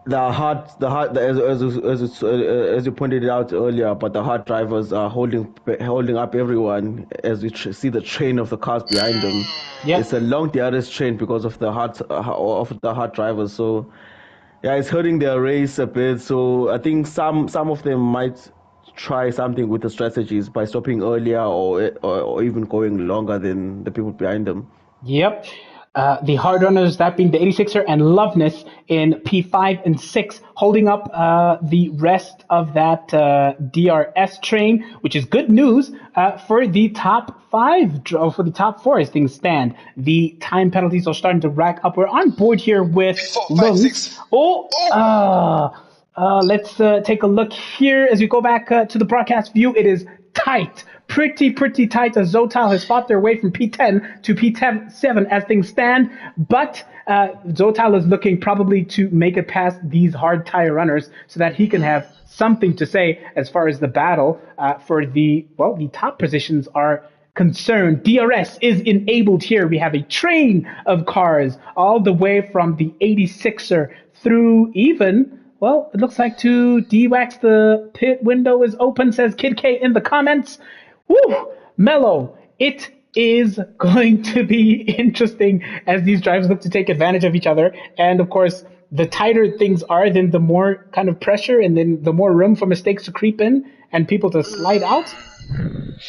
as you pointed out earlier, but the hard drivers are holding up everyone as we see the train of the cars behind them. Yeah. It's a long DRS train because of the hard drivers. So yeah, it's hurting their race a bit. So I think some of them might try something with the strategies by stopping earlier or even going longer than the people behind them. Yep. The hard runners, that being the 86er and Loveness in P5 and 6, holding up the rest of that DRS train, which is good news for the top 5, for the top 4 as things stand. The time penalties are starting to rack up. We're on board here with Lungs. Let's take a look here as we go back to the broadcast view. It is tight. Pretty tight as Zotal has fought their way from P10 to P7 as things stand. But Zotal is looking probably to make it past these hard tire runners so that he can have something to say as far as the battle for the top positions are concerned. DRS is enabled here. We have a train of cars all the way from the 86er through even Well, it looks like to D-Wax, the pit window is open, says Kid K in the comments. Woo! Mellow, it is going to be interesting as these drivers look to take advantage of each other. And of course, the tighter things are, then the more kind of pressure and then the more room for mistakes to creep in and people to slide out.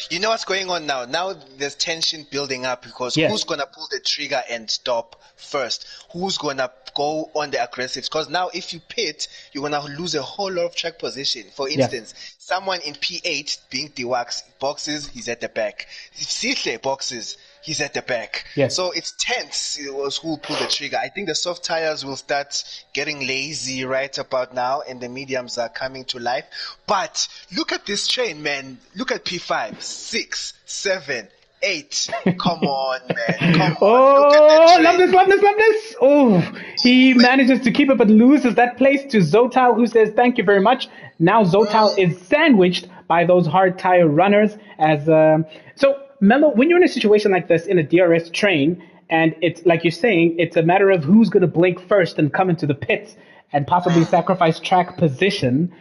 You know what's going on now? Now there's tension building up because Yes. who's going to pull the trigger and stop first? Who's going to go on the aggressives? Because now if you pit, you're going to lose a whole lot of track position. For instance, someone in P8 being D-Wax boxes, he's at the back. If Sihle boxes, he's at the back. Yes. So it's tense. It was who pulled the trigger. I think the soft tires will start getting lazy right about now, and the mediums are coming to life. But look at this train, man. Look at P5, 6, 7, 8. Come on, man. Come on. Oh, love this. Oh, he manages to keep it but loses that place to Zotal, who says thank you very much. Now Zotal is sandwiched by those hard tire runners. So Mello, when you're in a situation like this in a DRS train, and it's like you're saying, it's a matter of who's going to blink first and come into the pits and possibly sacrifice track position.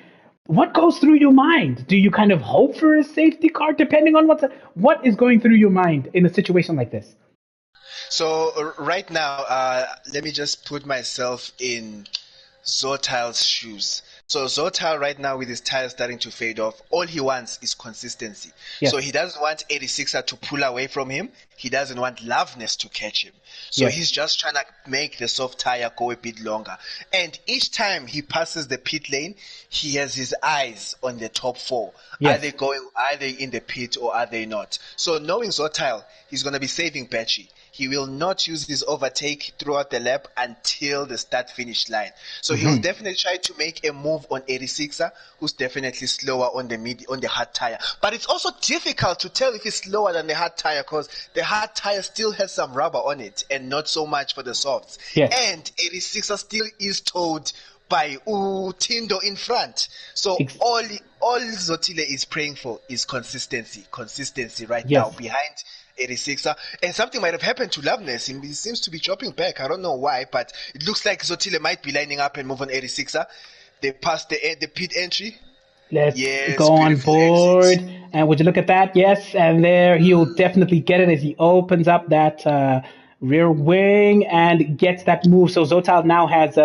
What goes through your mind? Do you kind of hope for a safety car, depending on what is going through your mind in a situation like this? So right now, let me just put myself in Zotal's shoes. So Zotal right now with his tires starting to fade off, all he wants is consistency. Yes. So he doesn't want 86er to pull away from him. He doesn't want Loveness to catch him. So Yes. he's just trying to make the soft tire go a bit longer. And each time he passes the pit lane, he has his eyes on the top four. Yes. Are they in the pit or are they not? So knowing Zotal, he's going to be saving battery. He will not use his overtake throughout the lap until the start-finish line. So he'll definitely try to make a move on 86er, who's definitely slower on the hard tire. But it's also difficult to tell if he's slower than the hard tire because the hard tire still has some rubber on it and not so much for the softs. Yes. And 86er still is towed by Tindo in front. So all Zotile is praying for is consistency right Yes. now behind 86er. And something might have happened to Loveness. He seems to be dropping back. I don't know why, but it looks like Zotile might be lining up and move on 86er. They passed the pit entry. Let's Yes, go on beautiful board. exit. And would you look at that? Yes, and there he'll definitely get it as he opens up that rear wing and gets that move. So Zotal now has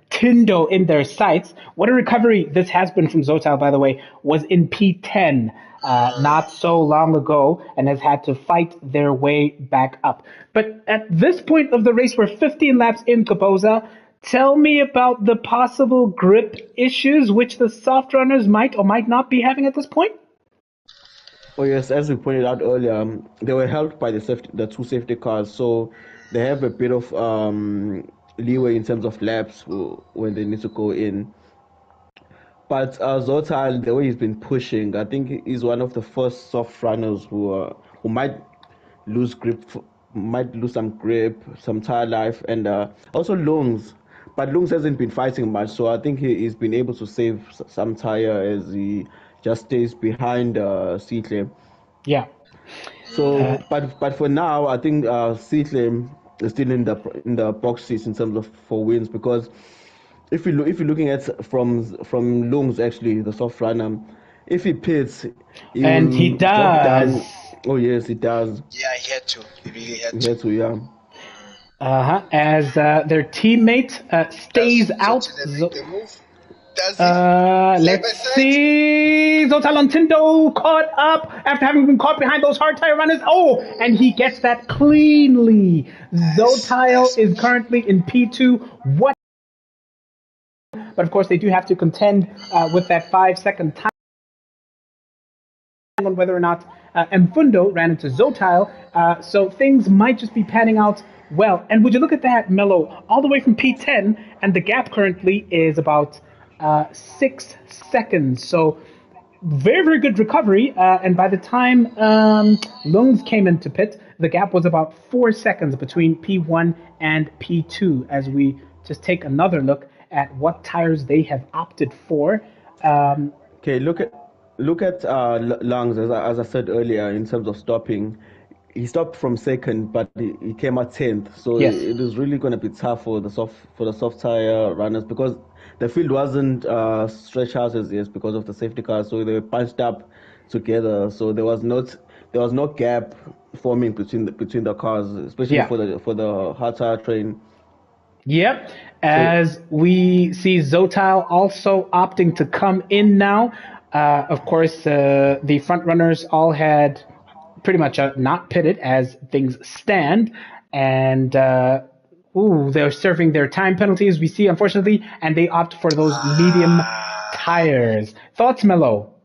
Tindo in their sights. What a recovery this has been from Zotal, by the way, was in P10 not so long ago and has had to fight their way back up. But at this point of the race, we're 15 laps in Kaposa. Tell me about the possible grip issues which the soft runners might or might not be having at this point. Oh yes, as we pointed out earlier, they were helped by the two safety cars, so they have a bit of leeway in terms of laps when they need to go in. But Zotal, the way he's been pushing, I think he's one of the first soft runners who might lose some grip, some tire life, and also lungs. But Lungs hasn't been fighting much, so I think he's been able to save some tire as he just stays behind Sihle. Yeah. So, but for now, I think Sihle is still in the box seats in terms of for wins, because if you're looking at from Lungs, actually the soft runner, if he pits, And he does. Down. Oh yes, he does. Yeah, he had to. He really had He to. had to, yeah. As their teammate stays out. Zotil make the move? Does he? Let's see. Zotal on Tindo caught up after having been caught behind those hard tire runners. Oh, and he gets that cleanly. Zotal is currently in P2. What? But of course, they do have to contend with that 5-second time on whether or not Mfundo ran into Zotal. So things might just be panning out well. And would you look at that, Mello, all the way from P10, and the gap currently is about 6 seconds. So very, very good recovery. And by the time Lungs came into pit, the gap was about 4 seconds between P1 and P2 as we just take another look at what tires they have opted for. Okay, look at Lungs, as I said earlier, in terms of stopping. he stopped from second, but he came at 10th. So Yes. it is really going to be tough for the soft tire runners because the field wasn't stretched out as yet because of the safety cars. So they were bunched up together. So there was no gap forming between the cars, especially for the hard tire train. Yep. As we see Zotal also opting to come in now. Of course, the front runners all had pretty much not pitted as things stand. And they're serving their time penalties, we see, unfortunately, and they opt for those medium tires. Thoughts, Mello?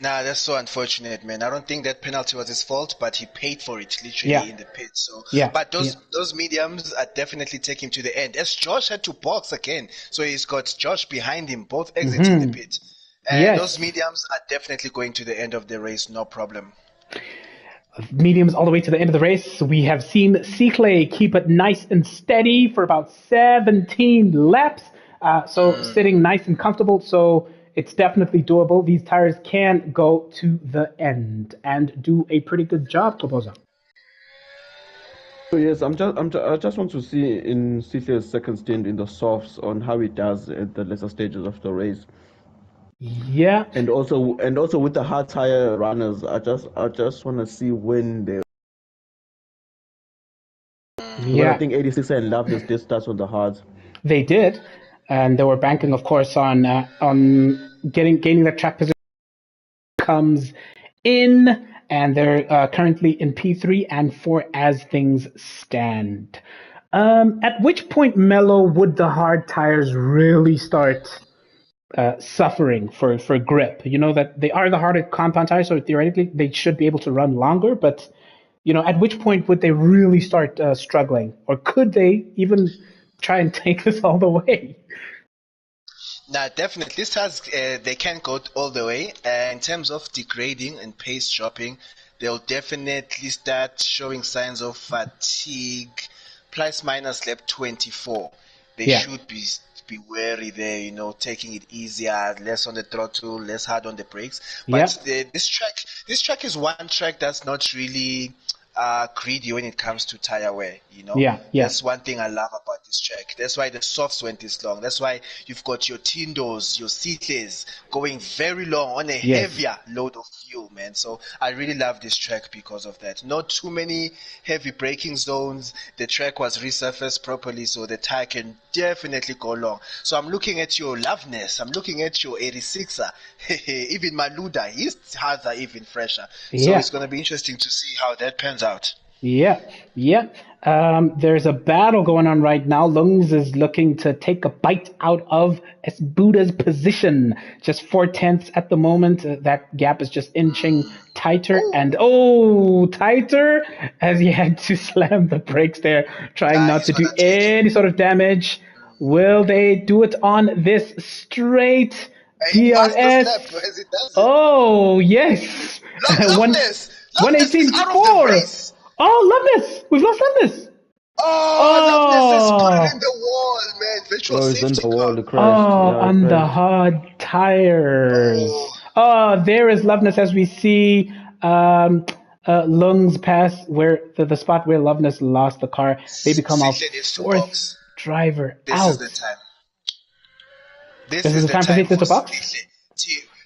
Nah, that's so unfortunate, man. I don't think that penalty was his fault, but he paid for it literally in the pit. So, but those mediums are definitely taking him to the end. As Josh had to box again, so he's got Josh behind him, both exiting the pit. And those mediums are definitely going to the end of the race, no problem. Mediums all the way to the end of the race. We have seen Sikle keep it nice and steady for about 17 laps. So sitting nice and comfortable. So it's definitely doable. These tires can go to the end and do a pretty good job, Koboza. So yes, I just want to see in Sikle's second stint in the softs on how he does at the lesser stages of the race. Yeah, and also with the hard tire runners, I just want to see when they. Yeah, I think 86 and Loveless did start on the hards. They did, and they were banking, of course, on gaining that track position. Comes in, and they're currently in P3 and 4 as things stand. At which point, Mello, would the hard tires really start suffering for grip? You know that they are the hardest compound tires, so theoretically they should be able to run longer. But at which point would they really start struggling, or could they even try and take this all the way? Nah, definitely. This has they can go all the way. In terms of degrading and pace dropping, they'll definitely start showing signs of fatigue. Plus minus lap 24. They should be wary there, taking it easier, less on the throttle, less hard on the brakes. But this track is one track that's not really greedy when it comes to tire wear. That's one thing I love about this track. That's why the softs went this long. That's why you've got your Tindos, your Seatles going very long on a heavier load of fuel, man. So I really love this track because of that. Not too many heavy braking zones. The track was resurfaced properly, so the tire can definitely go long. So I'm looking at your Loveness. I'm looking at your 86er. Even Maluda, his tires are even fresher. So it's going to be interesting to see how that pans out. Yeah. There's a battle going on right now. Lungs is looking to take a bite out of Buddha's position. Just 4/10 at the moment. That gap is just inching tighter and tighter as he had to slam the brakes there, trying not to do any sort of damage. Will they do it on this straight? DRS. Oh, yes. Loveness. 118.4. Loveness! We've lost Loveness! Loveness is put it in the wall, man. Virtual safety in the wall, on the hard tires. There is Loveness as we see Lungs pass where the spot where Loveness lost the car. They become our fourth driver out. This is the time. This is the time for Sihle to box?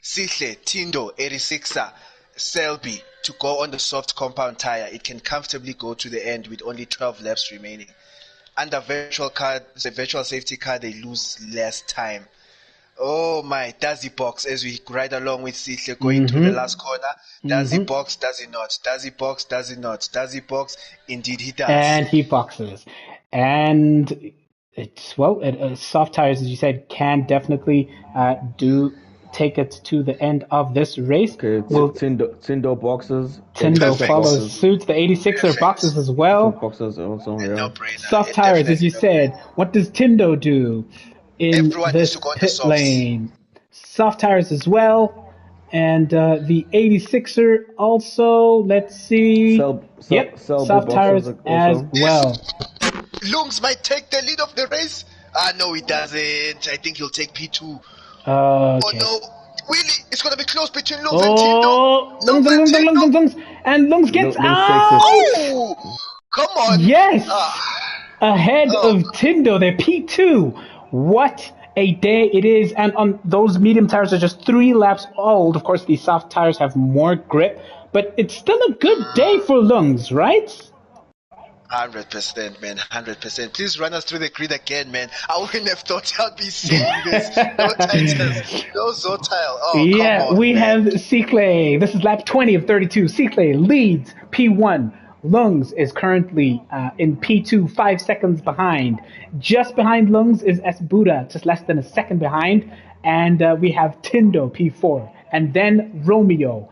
Sihle, Tindo, 86er, Selby to go on the soft compound tire. It can comfortably go to the end with only 12 laps remaining. Under the virtual safety car, they lose less time. Oh my, does he box as we ride along with Sihle going to the last corner? Does he box? Does he not? Does he box? Does he not? Does he box? Indeed he does. And he boxes. And soft tires, as you said, can definitely take it to the end of this race. Okay, Tindo boxes. Tindo follows suit. The 86er boxes as well. Boxes also, No soft tires, as you said. What does Tindo do in this pit lane? Soft tires as well. And the 86er also, let's see. Soft tires as well. Lungs might take the lead of the race. No, he doesn't. I think he'll take P2. Okay. Oh no! Really? It's gonna be close between Lungs and Tindo. Oh, Lungs and Tindo. Lungs. And Lungs gets Lungs out. takes it. Oh, come on. Yes. Ah, Ahead oh. of Tindo, they're P2. What a day it is. And on those medium tires are just 3 laps old. Of course, these soft tires have more grip, but it's still a good day for Lungs, right? 100%, man, 100%. Please run us through the grid again, man. I wouldn't have thought I'd be seeing this. No Titans, no Zotile. Oh, Yeah, come on, we man. have Ciclay. This is lap 20 of 32. Ciclay leads P1. Lungs is currently in P2, 5 seconds behind. Just behind Lungs is S. Buddha, just less than a second behind. And we have Tindo, P4. And then Romeo,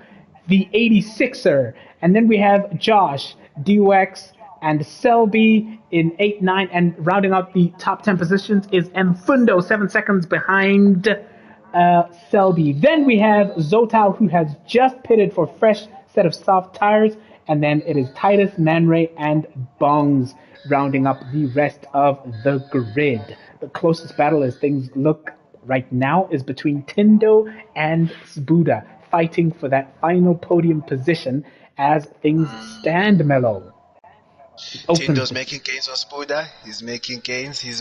the 86er. And then we have Josh, DUX, and Selby in 8, 9. And rounding out the top 10 positions is Mfundo, 7 seconds behind Selby. Then we have Zotal, who has just pitted for fresh set of soft tires. And then it is Titus, Man Ray, and Bongs rounding up the rest of the grid. The closest battle as things look right now is between Tindo and Sbuda, fighting for that final podium position as things stand, Mellow. Tindo's making gains on Spuda. He's making gains. He's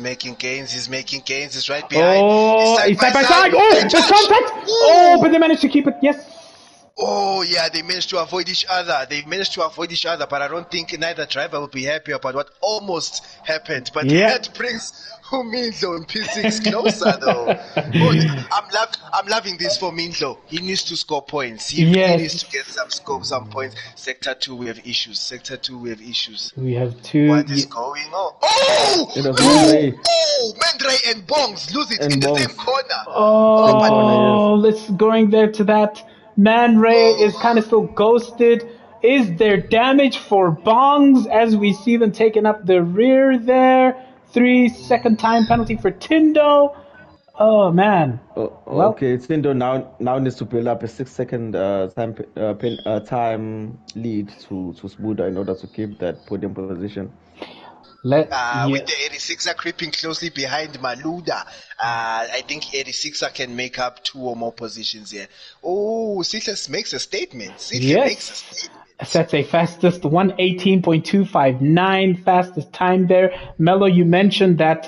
right behind. Oh, He's side by side. Oh, They there's touch. contact. Oh, but they managed to keep it. Yes. Oh, yeah, they managed to avoid each other. But I don't think neither driver will be happy about what almost happened. But that brings Mindlo and P6 closer, though. I'm loving this for Mindlo. He needs to score points. He really needs to get some points. Sector 2, we have issues. We have 2. What is going on? Oh! Mandray and Bongs lose it in the same corner. Oh, let's going there to that. Man Ray is kind of still ghosted. Is there damage for Bongs as we see them taking up the rear there? 3-second time penalty for Tindo. Oh, man. Okay, Tindo now needs to build up a 6-second time lead to Sbuda in order to keep that podium position. With the 86er creeping closely behind Maluda, I think 86er can make up 2 or more positions here. Oh, Silas makes a statement. Sets a fastest 1:18.259, fastest time there. Mello, you mentioned that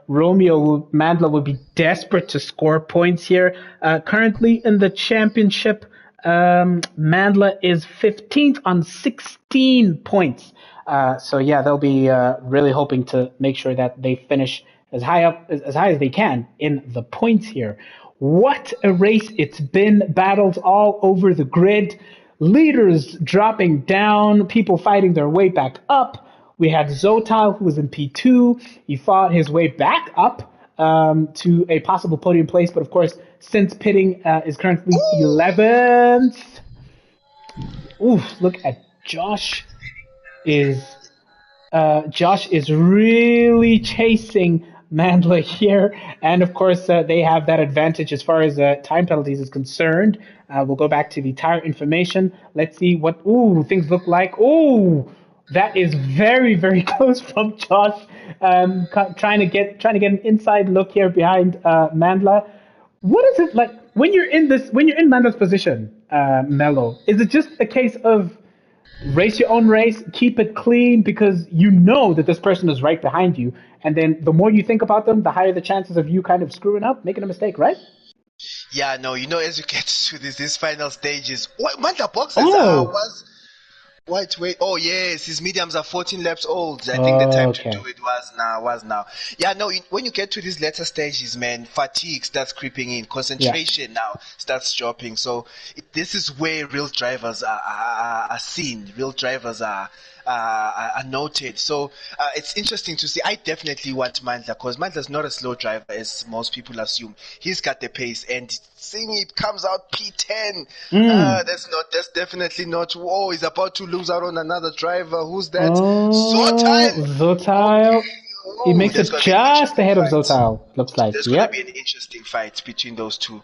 Romeo Mandla would be desperate to score points here. Currently in the championship, Mandla is 15th on 16 points. So yeah, they'll be really hoping to make sure that they finish as high as they can in the points here. What a race it's been. Battles all over the grid. Leaders dropping down, people fighting their way back up. We had Zotal, who was in P2. He fought his way back up to a possible podium place, but of course, since pitting is currently 11th. Oof, look at Josh. Josh is really chasing Mandla here, and of course they have that advantage as far as time penalties is concerned. We'll go back to the tire information. Let's see what things look like. That is very, very close from Josh. Trying to get an inside look here behind Mandla. What is it like when you're in Mandla's position, Mello? Is it just a case of race your own race, keep it clean, because you know that this person is right behind you, and then the more you think about them, the higher the chances of you kind of screwing up, making a mistake, right? Yeah, no, as you get to these final stages, Mandla boxes wait. Oh yes, his mediums are 14 laps old. I think the time to do it was now. Yeah, no, when you get to these later stages, man, fatigue starts creeping in, concentration now starts dropping. So this is where real drivers are seen. Real drivers are noted. So it's interesting to see. I definitely want Mandla, because Mandla's not a slow driver as most people assume. He's got the pace, and seeing it comes out P10. That's definitely not. He's about to lose out on another driver. Who's that? Zotal. He makes it just ahead of Zotal, looks like. There's going to be an interesting fight between those two.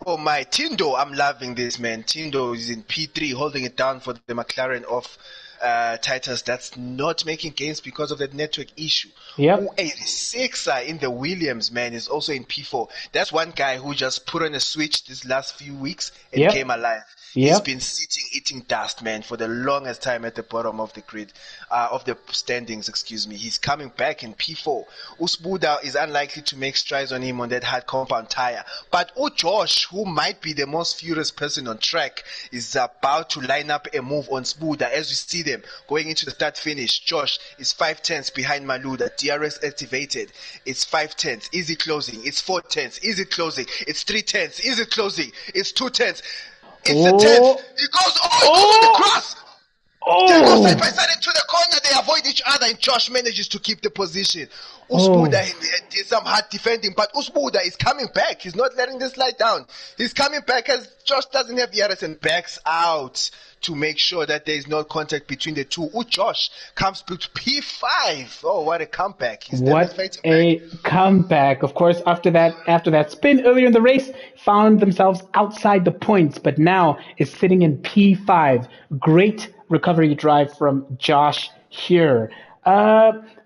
Oh my, Tindo, I'm loving this, man. Tindo is in P3, holding it down for the McLaren of Titus, that's not making gains because of that network issue. Yep. 86 in the Williams, man, is also in P4. That's one guy who just put on a switch these last few weeks and Yep. came alive. Yep. He's been sitting, eating dust, man, for the longest time at the bottom of the grid, of the standings, excuse me. He's coming back in P4. Usbuda is unlikely to make strides on him on that hard compound tire. But Josh, who might be the most furious person on track, is about to line up a move on Sbuda. As we see them going into the start finish, Josh is 5/10 behind Maluda. DRS activated. It's 5/10. Is it closing? It's 4/10. Is it closing? It's 3/10. Is it closing? It's 2/10. It's the 10th. He goes over the cross. They go side by side into the corner. They avoid each other, and Josh manages to keep the position. Usbuda did some hard defending, but Usbuda is coming back. He's not letting this slide down. He's coming back as Josh doesn't have ERS and backs out to make sure that there is no contact between the two. Josh comes to P5. Oh, what a comeback. He's what a comeback. Of course, after that spin earlier in the race, found themselves outside the points, but now is sitting in P5. Great recovery drive from Josh here.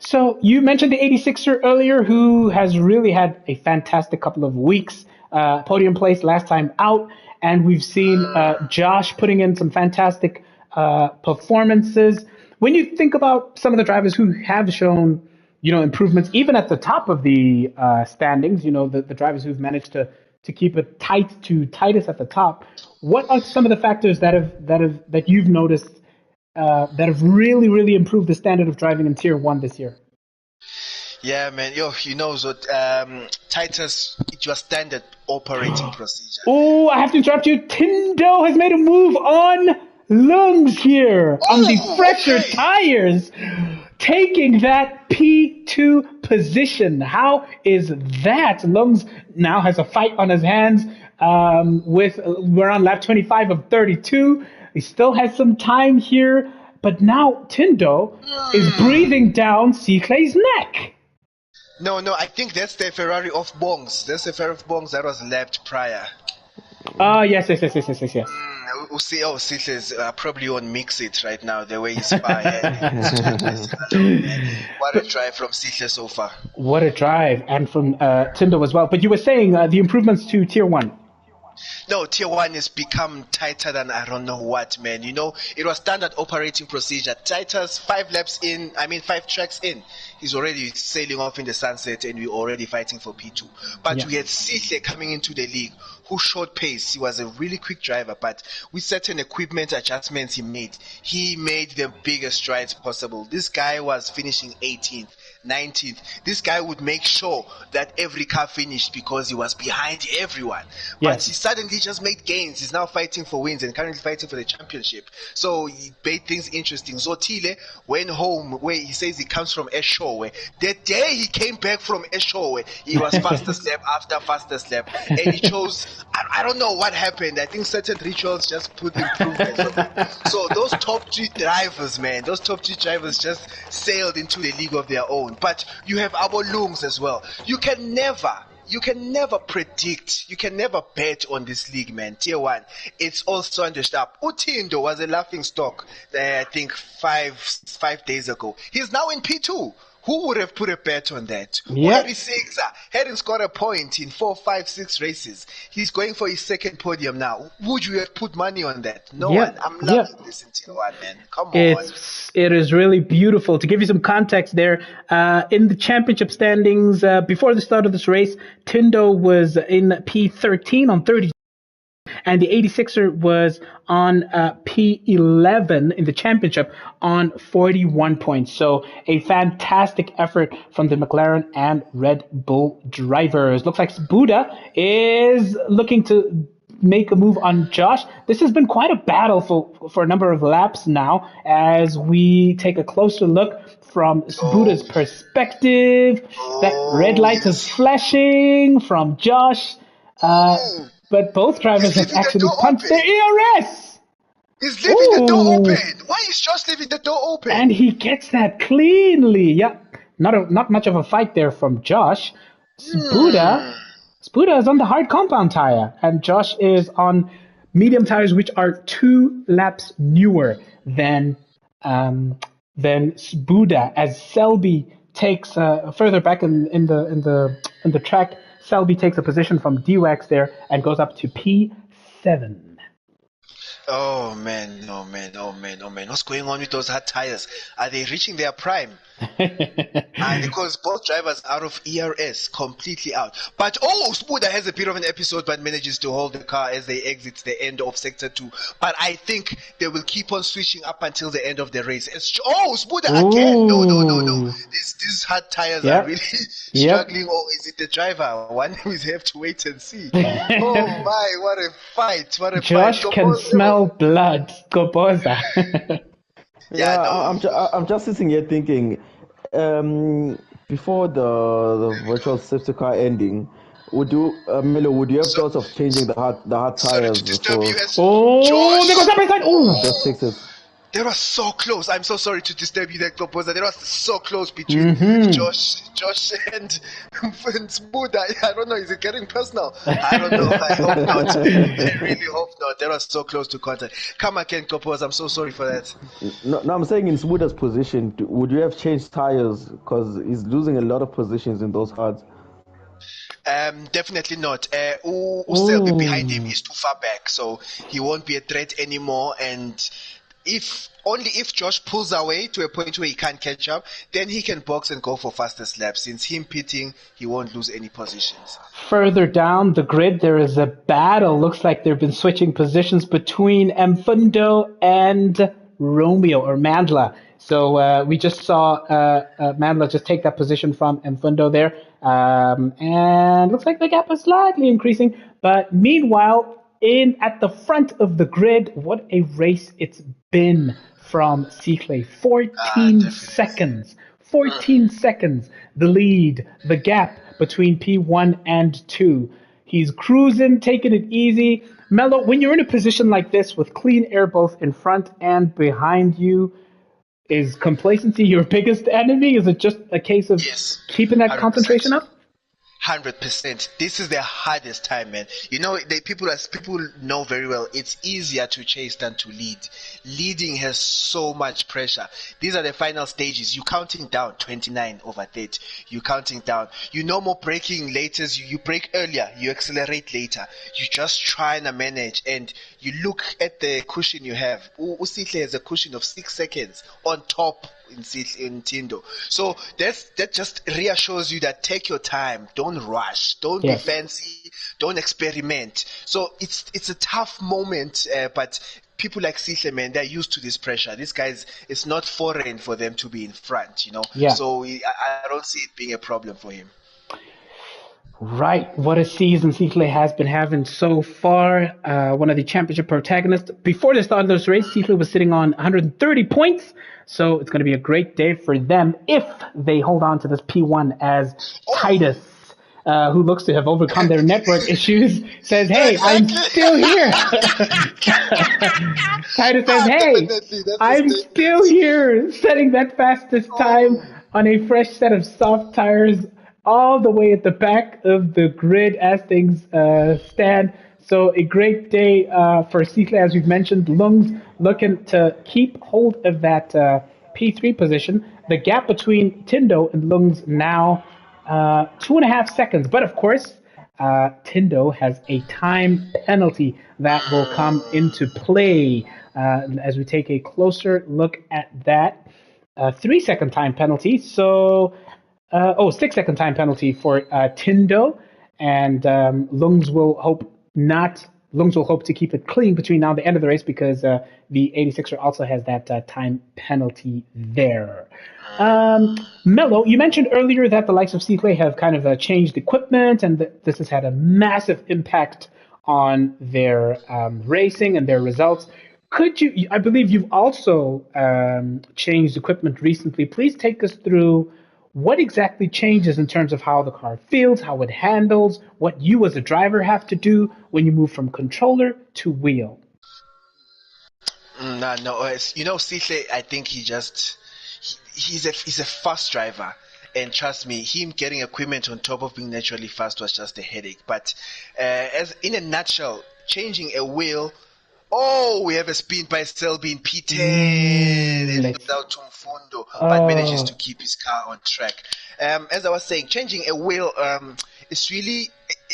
So you mentioned the 86er earlier, who has really had a fantastic couple of weeks. Podium place last time out, and we've seen Josh putting in some fantastic performances. When you think about some of the drivers who have shown, improvements, even at the top of the standings, the drivers who've managed to keep it tight to Titus at the top, what are some of the factors that you've noticed that have really, really improved the standard of driving in Tier 1 this year? Yeah, man. Titus, it's your standard operating procedure. Oh, I have to interrupt you. Tindo has made a move on Lungs here on the fresher tires, taking that P2 position. How is that? Lungs now has a fight on his hands. We're on lap 25 of 32. He still has some time here, but now Tindo is breathing down Sikle's neck. No, I think that's the Ferrari of Bongs. That's the Ferrari of Bongs that was lapped prior. Yes. Sihle is probably on Mix It right now, the way he's fired. What a drive from Sihle so far. What a drive, and from Tindo as well. But you were saying the improvements to Tier 1. No, Tier 1 has become tighter than I don't know what, man. It was standard operating procedure. Titus, 5 tracks in. He's already sailing off in the sunset, and we're already fighting for P2. But we had Sihle coming into the league, who showed pace. He was a really quick driver, but with certain equipment adjustments he made the biggest strides possible. This guy was finishing 18th. 19th. This guy would make sure that every car finished because he was behind everyone. But he suddenly just made gains. He's now fighting for wins and currently fighting for the championship. So he made things interesting. Zotile went home where he says he comes from Eshowe. The day he came back from Eshowe, he was fastest lap after fastest lap. And he chose, I don't know what happened. I think certain rituals just put improvements on him. So those top 3 drivers, man, just sailed into the league of their own. But you have our Lungs as well. You can never predict. You can never bet on this league, man. Tier 1, it's also understaffed up. Utindo was a laughing stock, I think, five days ago. He's now in P2. Who would have put a bet on that? Harry Sigza hadn't scored a point in 4, 5, 6 races. He's going for his second podium now. Would you have put money on that? No one. I'm loving this in Tier 1, man. Come on. It is really beautiful. To give you some context there, in the championship standings, before the start of this race, Tindo was in P13 on 30. And the 86er was on P11 in the championship on 41 points. So a fantastic effort from the McLaren and Red Bull drivers. Looks like Buda is looking to make a move on Josh. This has been quite a battle for a number of laps now as we take a closer look from Buda's perspective. That red light is flashing from Josh. But both drivers have actually punched their ERS. He's leaving the door open. Why is Josh leaving the door open? And he gets that cleanly. Yeah, not much of a fight there from Josh. Spuda is on the hard compound tire, and Josh is on medium tires, which are 2 laps newer than Then Buda as Selby takes further back in the track. Selby takes a position from D-Wax there and goes up to P7. Oh man, oh man, oh man, oh man. What's going on with those hard tires? Are they reaching their prime? Because both drivers out of ERS, completely out. But Spuda has a bit of an episode but manages to hold the car as they exit the end of Sector 2. But I think they will keep on switching up until the end of the race. Spuda again. No. These hard tires are really struggling. Or is it the driver? One we have to wait and see. Oh my, what a fight. What a Josh fight. can smell blood. Goboza. I'm just sitting here thinking, before the virtual safety car ending, Milo, would you have thoughts of changing the hard tires? Sorry to disturb you as Josh. There goes up inside. Just takes it. They were so close. I'm so sorry to disturb you there, Composer. They were so close between Josh and Smooth. I don't know. Is it getting personal? I don't know. I hope not. I really hope not. They were so close to contact. Come again, Composer. I'm so sorry for that. No, I'm saying in Smooth's position, would you have changed tires? Because he's losing a lot of positions in those hards. Definitely not. Selby behind him is too far back, so he won't be a threat anymore. And if Josh pulls away to a point where he can't catch up, then he can box and go for fastest lap. Since him pitting, he won't lose any positions. Further down the grid, there is a battle. Looks like they've been switching positions between Mfundo and Romeo or Mandla. So we just saw Mandla just take that position from Mfundo there. And looks like the gap is slightly increasing. But meanwhile, at the front of the grid, what a race it's been from Sihle. 14 seconds. 14 seconds. The lead, the gap between P1 and 2. He's cruising, taking it easy. Mello, when you're in a position like this with clean air both in front and behind you, is complacency your biggest enemy? Is it just a case of keeping that 100%. Concentration up? 100%. This is the hardest time, man. You know, people know very well, it's easier to chase than to lead. Leading has so much pressure. These are the final stages. You're counting down 29 over 30. You're counting down. You're no more braking later. You brake earlier. You accelerate later. You're just trying to manage. And you look at the cushion you have. Usihle has a cushion of 6 seconds on top in Tindo. So that just reassures you that take your time. Don't rush. Don't be fancy. Don't experiment. So it's a tough moment, but people like Sihle, man, they're used to this pressure. These guys, it's not foreign for them to be in front, you know. Yeah. So I don't see it being a problem for him. Right. What a season Sihle has been having so far. One of the championship protagonists. Before the start of this race, Sihle was sitting on 130 points. So it's going to be a great day for them if they hold on to this P1 as Titus, who looks to have overcome their network issues, says, hey, I'm still here. Titus says, hey, I'm still here, setting that fastest time on a fresh set of soft tires all the way at the back of the grid as things stand. So a great day for Sihle, as we've mentioned. Lungs looking to keep hold of that P3 position. The gap between Tindo and Lungs now 2.5 seconds. But of course, Tindo has a time penalty that will come into play as we take a closer look at that. 3-second time penalty. So, 6-second time penalty for Tindo, and Lungs will hope to keep it clean between now and the end of the race because the 86er also has that time penalty there. Mello, you mentioned earlier that the likes of Sihle have kind of changed equipment, and this has had a massive impact on their racing and their results. I believe you've also changed equipment recently. Please take us through what exactly changes in terms of how the car feels, how it handles, what you as a driver have to do when you move from controller to wheel. No. You know, Sihle, I think he's a fast driver. And trust me, him getting equipment on top of being naturally fast was just a headache. But as in a nutshell, changing a wheel Oh, we have a spin by Selby in P10 without Tumfundo, but manages to keep his car on track. As I was saying, changing a wheel, it's really,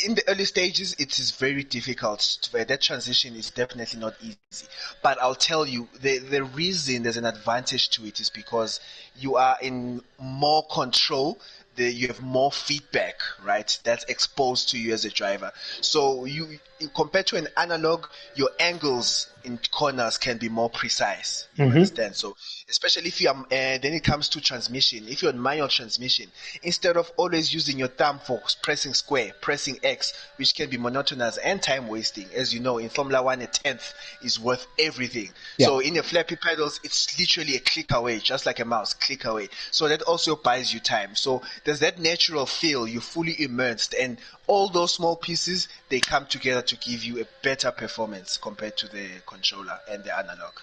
in the early stages, it is very difficult. That transition is definitely not easy. But I'll tell you, the reason there's an advantage to it is because you are in more control. You have more feedback, right? That's exposed to you as a driver. So you compared to an analog, your angles in corners can be more precise. You understand? So especially if you are, then it comes to transmission. If you're on manual transmission, instead of always using your thumb for pressing square, pressing X, which can be monotonous and time wasting, as you know, in Formula One, a tenth is worth everything. Yeah. So in your flappy pedals, it's literally a click away, just like a mouse, click away. So that also buys you time. So there's that natural feel, you're fully immersed, and all those small pieces, they come together to give you a better performance compared to the controller and the analog.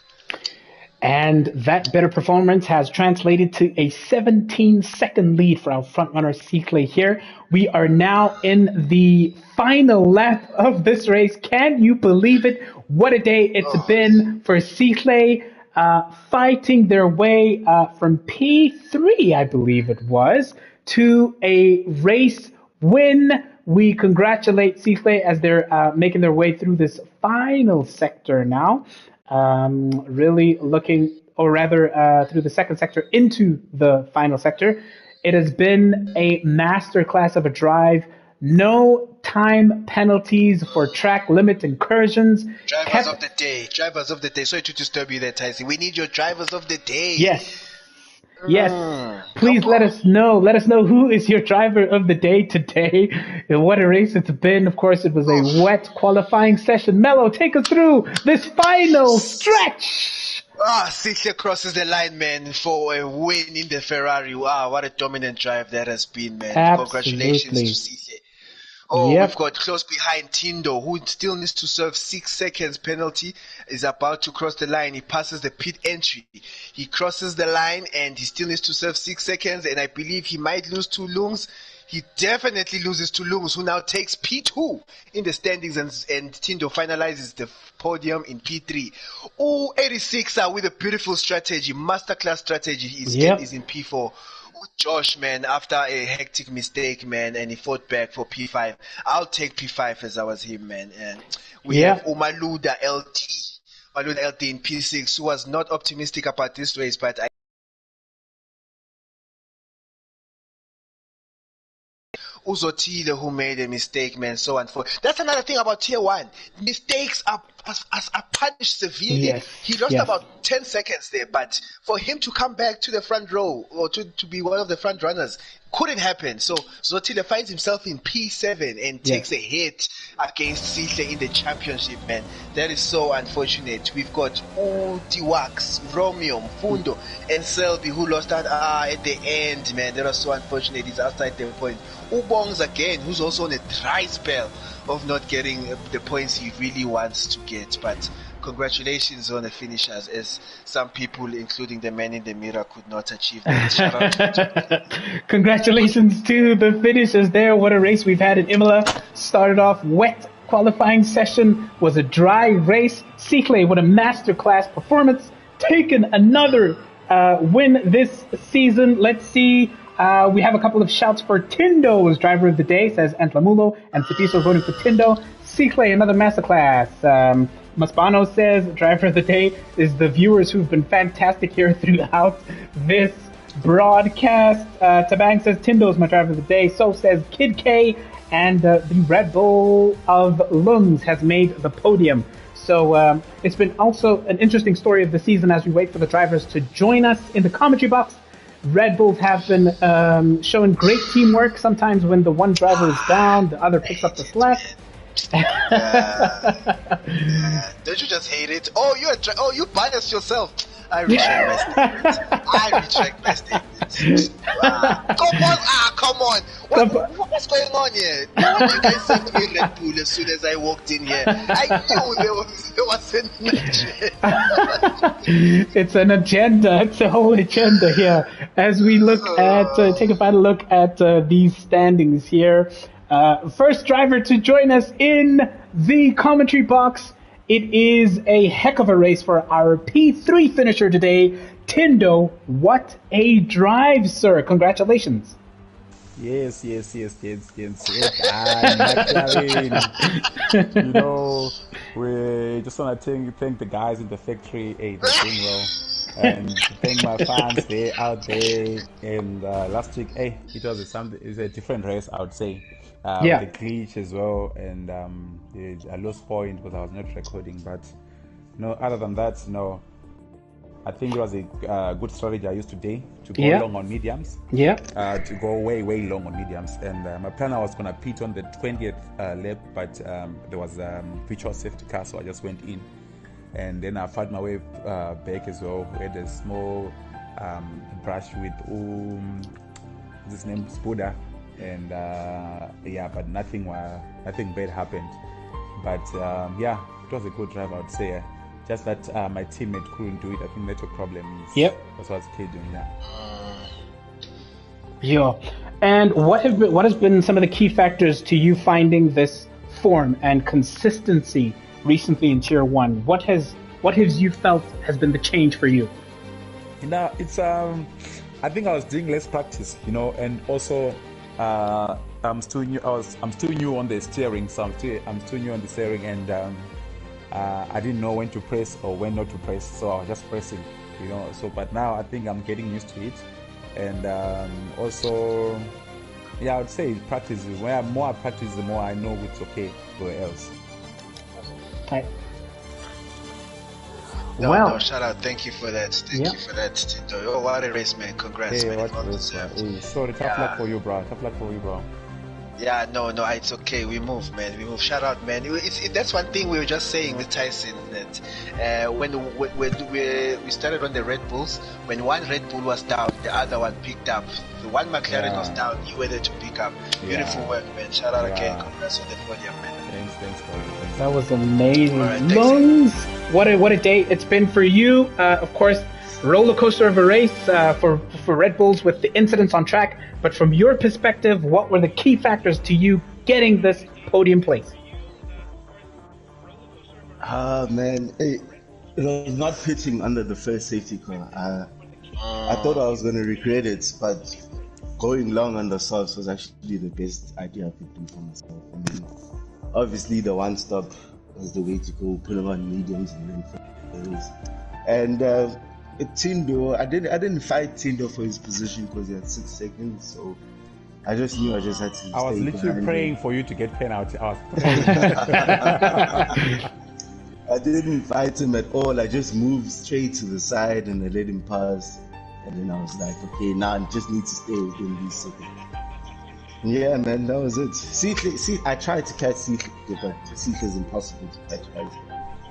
And that better performance has translated to a 17-second lead for our frontrunner Cyclé here. We are now in the final lap of this race. Can you believe it? What a day it's been for Cyclé, fighting their way from P3, I believe it was, to a race win. We congratulate Cyclé as they're making their way through this final sector now. Really looking, or rather through the second sector into the final sector. It has been a masterclass of a drive. No time penalties for track limit incursions. Drivers of the day. Sorry to disturb you there, Tyson. We need your drivers of the day. Yes. Please let us know. Let us know who is your driver of the day today. And what a race it's been. Of course, it was a wet qualifying session. Mello, take us through this final stretch. Cyclé crosses the line, man, for a win in the Ferrari. Wow, what a dominant drive that has been, man. Absolutely. Congratulations to Cyclé. We've got close behind Tindo, who still needs to serve 6 seconds penalty, is about to cross the line. He passes the pit entry. He crosses the line, and he still needs to serve 6 seconds, and I believe he might lose to Lungs. He definitely loses to Lungs, who now takes P2 in the standings, and Tindo finalizes the podium in P3. 86 with a beautiful strategy, masterclass strategy, is in P4. Josh, man, after a hectic mistake, man, and he fought back for P5. I'll take P5 as I was him, man. And we have Umaluda LT in P6, who was not optimistic about this race, but Uzotile, who made a mistake, man, so on. That's another thing about Tier 1. Mistakes are punished severely. Yes. He lost about 10 seconds there, but for him to come back to the front row or to be one of the front runners couldn't happen. So Zotile finds himself in P7 and takes a hit against Cyclé in the championship, man. That is so unfortunate. We've got Utiwax, Romeo, Mfundo, and Selby, who lost out at the end, man. That was so unfortunate. He's outside the point. Ubongs again, who's also on a dry spell of not getting the points he really wants to get. But congratulations on the finishers, as some people, including the man in the mirror, could not achieve that. Shout out. Congratulations to the finishers there. What a race we've had in Imola. Started off wet qualifying session, was a dry race. Cyclé with a masterclass performance, taken another win this season. Let's see. We have a couple of shouts for Tindo as driver of the day, says Antlamulo, and Sapiso voting for Tindo. Cyclé, another masterclass. Maspano says driver of the day is the viewers who've been fantastic here throughout this broadcast. Tabang says Tindo is my driver of the day. So says Kid K, and the Red Bull of Lungs has made the podium. So it's been also an interesting story of the season as we wait for the drivers to join us in the commentary box. Red Bulls have been showing great teamwork. Sometimes when the one driver is down, the other picks up the slack. Don't you just hate it? You biased yourself. I retract my statement. Come on. What's going on here? You guys sent me Red Bull as soon as I walked in here. I knew there was an agenda. It's an agenda. It's a whole agenda here. As we look at, take a final look at these standings here. First driver to join us in the commentary box It is a heck of a race for our P3 finisher today, Tindo. What a drive, sir. Congratulations. Yes. McLaren. You know, we just want to thank the guys in the factory. Hey, they're doing well. And thank my fans out there. And last week, hey, it was a different race, I would say. Yeah. With the glitch as well, and I lost point because I was not recording. But no, other than that, no. I think it was a good strategy I used today to go long on mediums. Yeah. To go way long on mediums. And my plan, I was going to pit on the 20th lap, but there was virtual safety car, so I just went in. And then I found my way back as well. We had a small brush with what's his name, Spuda. And but nothing bad happened. But it was a good drive, I would say. Just that my teammate couldn't do it. I think that's a problem. That's what's doing that. Yeah. And what has been some of the key factors to you finding this form and consistency recently in Tier 1? What has you felt has been the change for you? It's I think I was doing less practice, and also I'm still new on the steering, so I'm still new on the steering, and I didn't know when to press or when not to press, so I was just pressing, So, but now I think I'm getting used to it, and also, I would say practice. When more I practice, the more I know it's okay for else. Okay. No, shout out. Thank you for that. Thank you for that, Tindo. Oh, what a race, man. Congrats, man. Sorry, tough luck for you, bro. Yeah, no, it's okay. We move, man. We move. Shout out, man. That's one thing we were just saying with Tyson, that when we started on the Red Bulls, when one Red Bull was down, the other one picked up. The one McLaren was down, you were there to pick up. Beautiful work, man. Shout out again. Congrats on the podium, man. Thanks, bro. That was amazing. Right, Lungs, what a day it's been for you. Of course, roller coaster of a race for Red Bulls with the incidents on track. But from your perspective, what were the key factors to you getting this podium place? Man, it was not pitching under the first safety car. I thought I was going to regret it, but going long on the softs was actually the best idea I could do for myself. I mean, obviously the one stop was the way to go, putting on mediums and then for race. And Tindo, I didn't fight Tindo for his position because he had 6 seconds, so I just knew I just had to. I was literally praying for you to get penalty. I was praying. I didn't fight him at all. I just moved straight to the side and I let him pass. And then I was like, okay, now I just need to stay within these seconds. Yeah, man, that was it. See, I tried to catch Seatley, but Seatley is impossible to catch, right?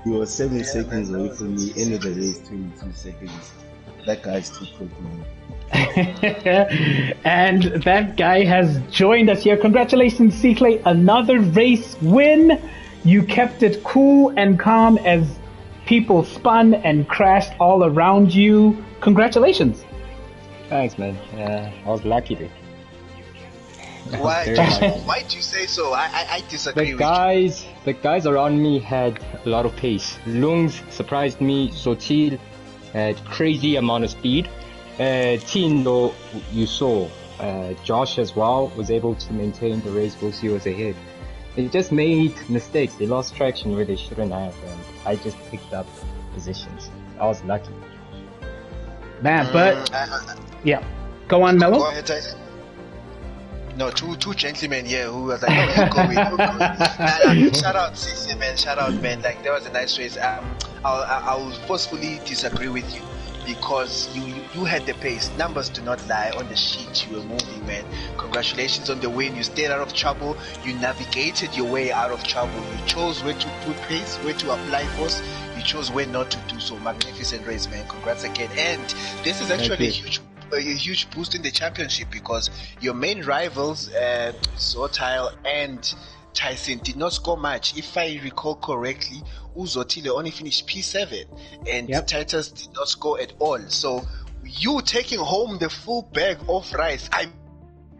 He was 7 seconds away from me, end of the race, 22 seconds. That guy's too quick, man. And that guy has joined us here. Congratulations, Seatley. Another race win. You kept it cool and calm as people spun and crashed all around you. Congratulations. Thanks, man. I was lucky there. Why do you say so? I disagree with you. The guys around me had a lot of pace. Lungs surprised me. Sotil had crazy amount of speed. Tindo, you saw. Josh as well was able to maintain the race whilst he was ahead. They just made mistakes. They lost traction where they shouldn't have, and I just picked up positions. I was lucky. Man, but yeah, go on, Mello. Go ahead, Tyson. No, two gentlemen here who was like, no, you go with. Shout out, CC, man. Shout out, man. Like, that was a nice race. I'll forcefully disagree with you because you had the pace. Numbers do not lie. On the sheet, you were moving, man. Congratulations on the win. You stayed out of trouble. You navigated your way out of trouble. You chose where to put pace, where to apply force. You chose where not to do so. Magnificent race, man. Congrats again. And this is actually a huge boost in the championship because your main rivals, Zotile and Tyson, did not score much. If I recall correctly, Uzotile only finished P7 and Titus did not score at all. So you taking home the full bag of rice, I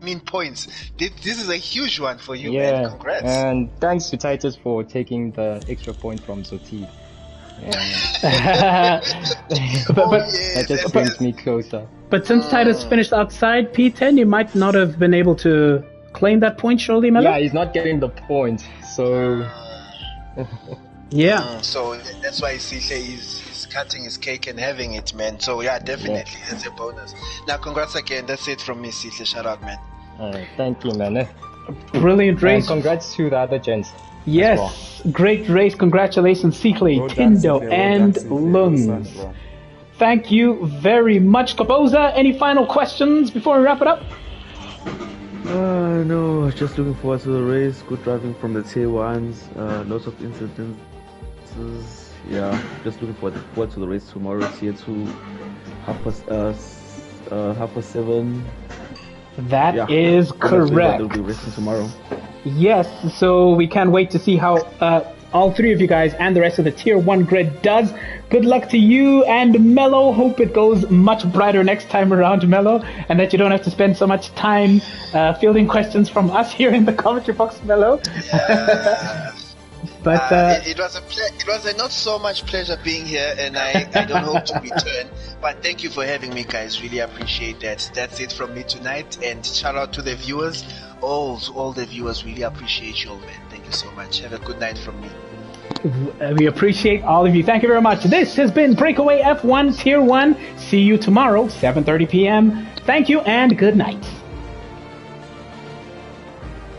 mean points. This is a huge one for you, Yeah, man. Congrats. and thanks to Titus for taking the extra point from Sotil. That just brings me closer. But since Titus finished outside P10, you might not have been able to claim that point, surely, Melo? Yeah, he's not getting the point, so... Yeah. So that's why Sihle is cutting his cake and having it, man. So yeah, definitely, that's a bonus. Now, congrats again. That's it from me, Sihle. Shout out, man. Thank you, man. Brilliant race. And congrats to the other gents. Yes, great race. Congratulations, Sihle, Tindo, and Lungs. Thank you very much. Kaboza, any final questions before we wrap it up? No, just looking forward to the race. Good driving from the tier ones. Lots of incidences. Yeah, just looking forward to the race tomorrow. Tier 2, 7:30. That is correct. We'll be racing tomorrow. Yes, so we can't wait to see how all three of you guys and the rest of the Tier 1 grid does. Good luck to you and Mello. Hope it goes much brighter next time around, Mello, and that you don't have to spend so much time fielding questions from us here in the commentary box, Mello. Yeah. But it was a not so much pleasure being here, and I don't hope to return. But thank you for having me, guys. Really appreciate that. That's it from me tonight, and shout out to the viewers. All the viewers, really appreciate you all, man. Thank you so much. Have a good night from me. we appreciate all of you. Thank you very much. This has been Breakaway F1 Tier 1. See you tomorrow, 7:30 p.m. Thank you and good night.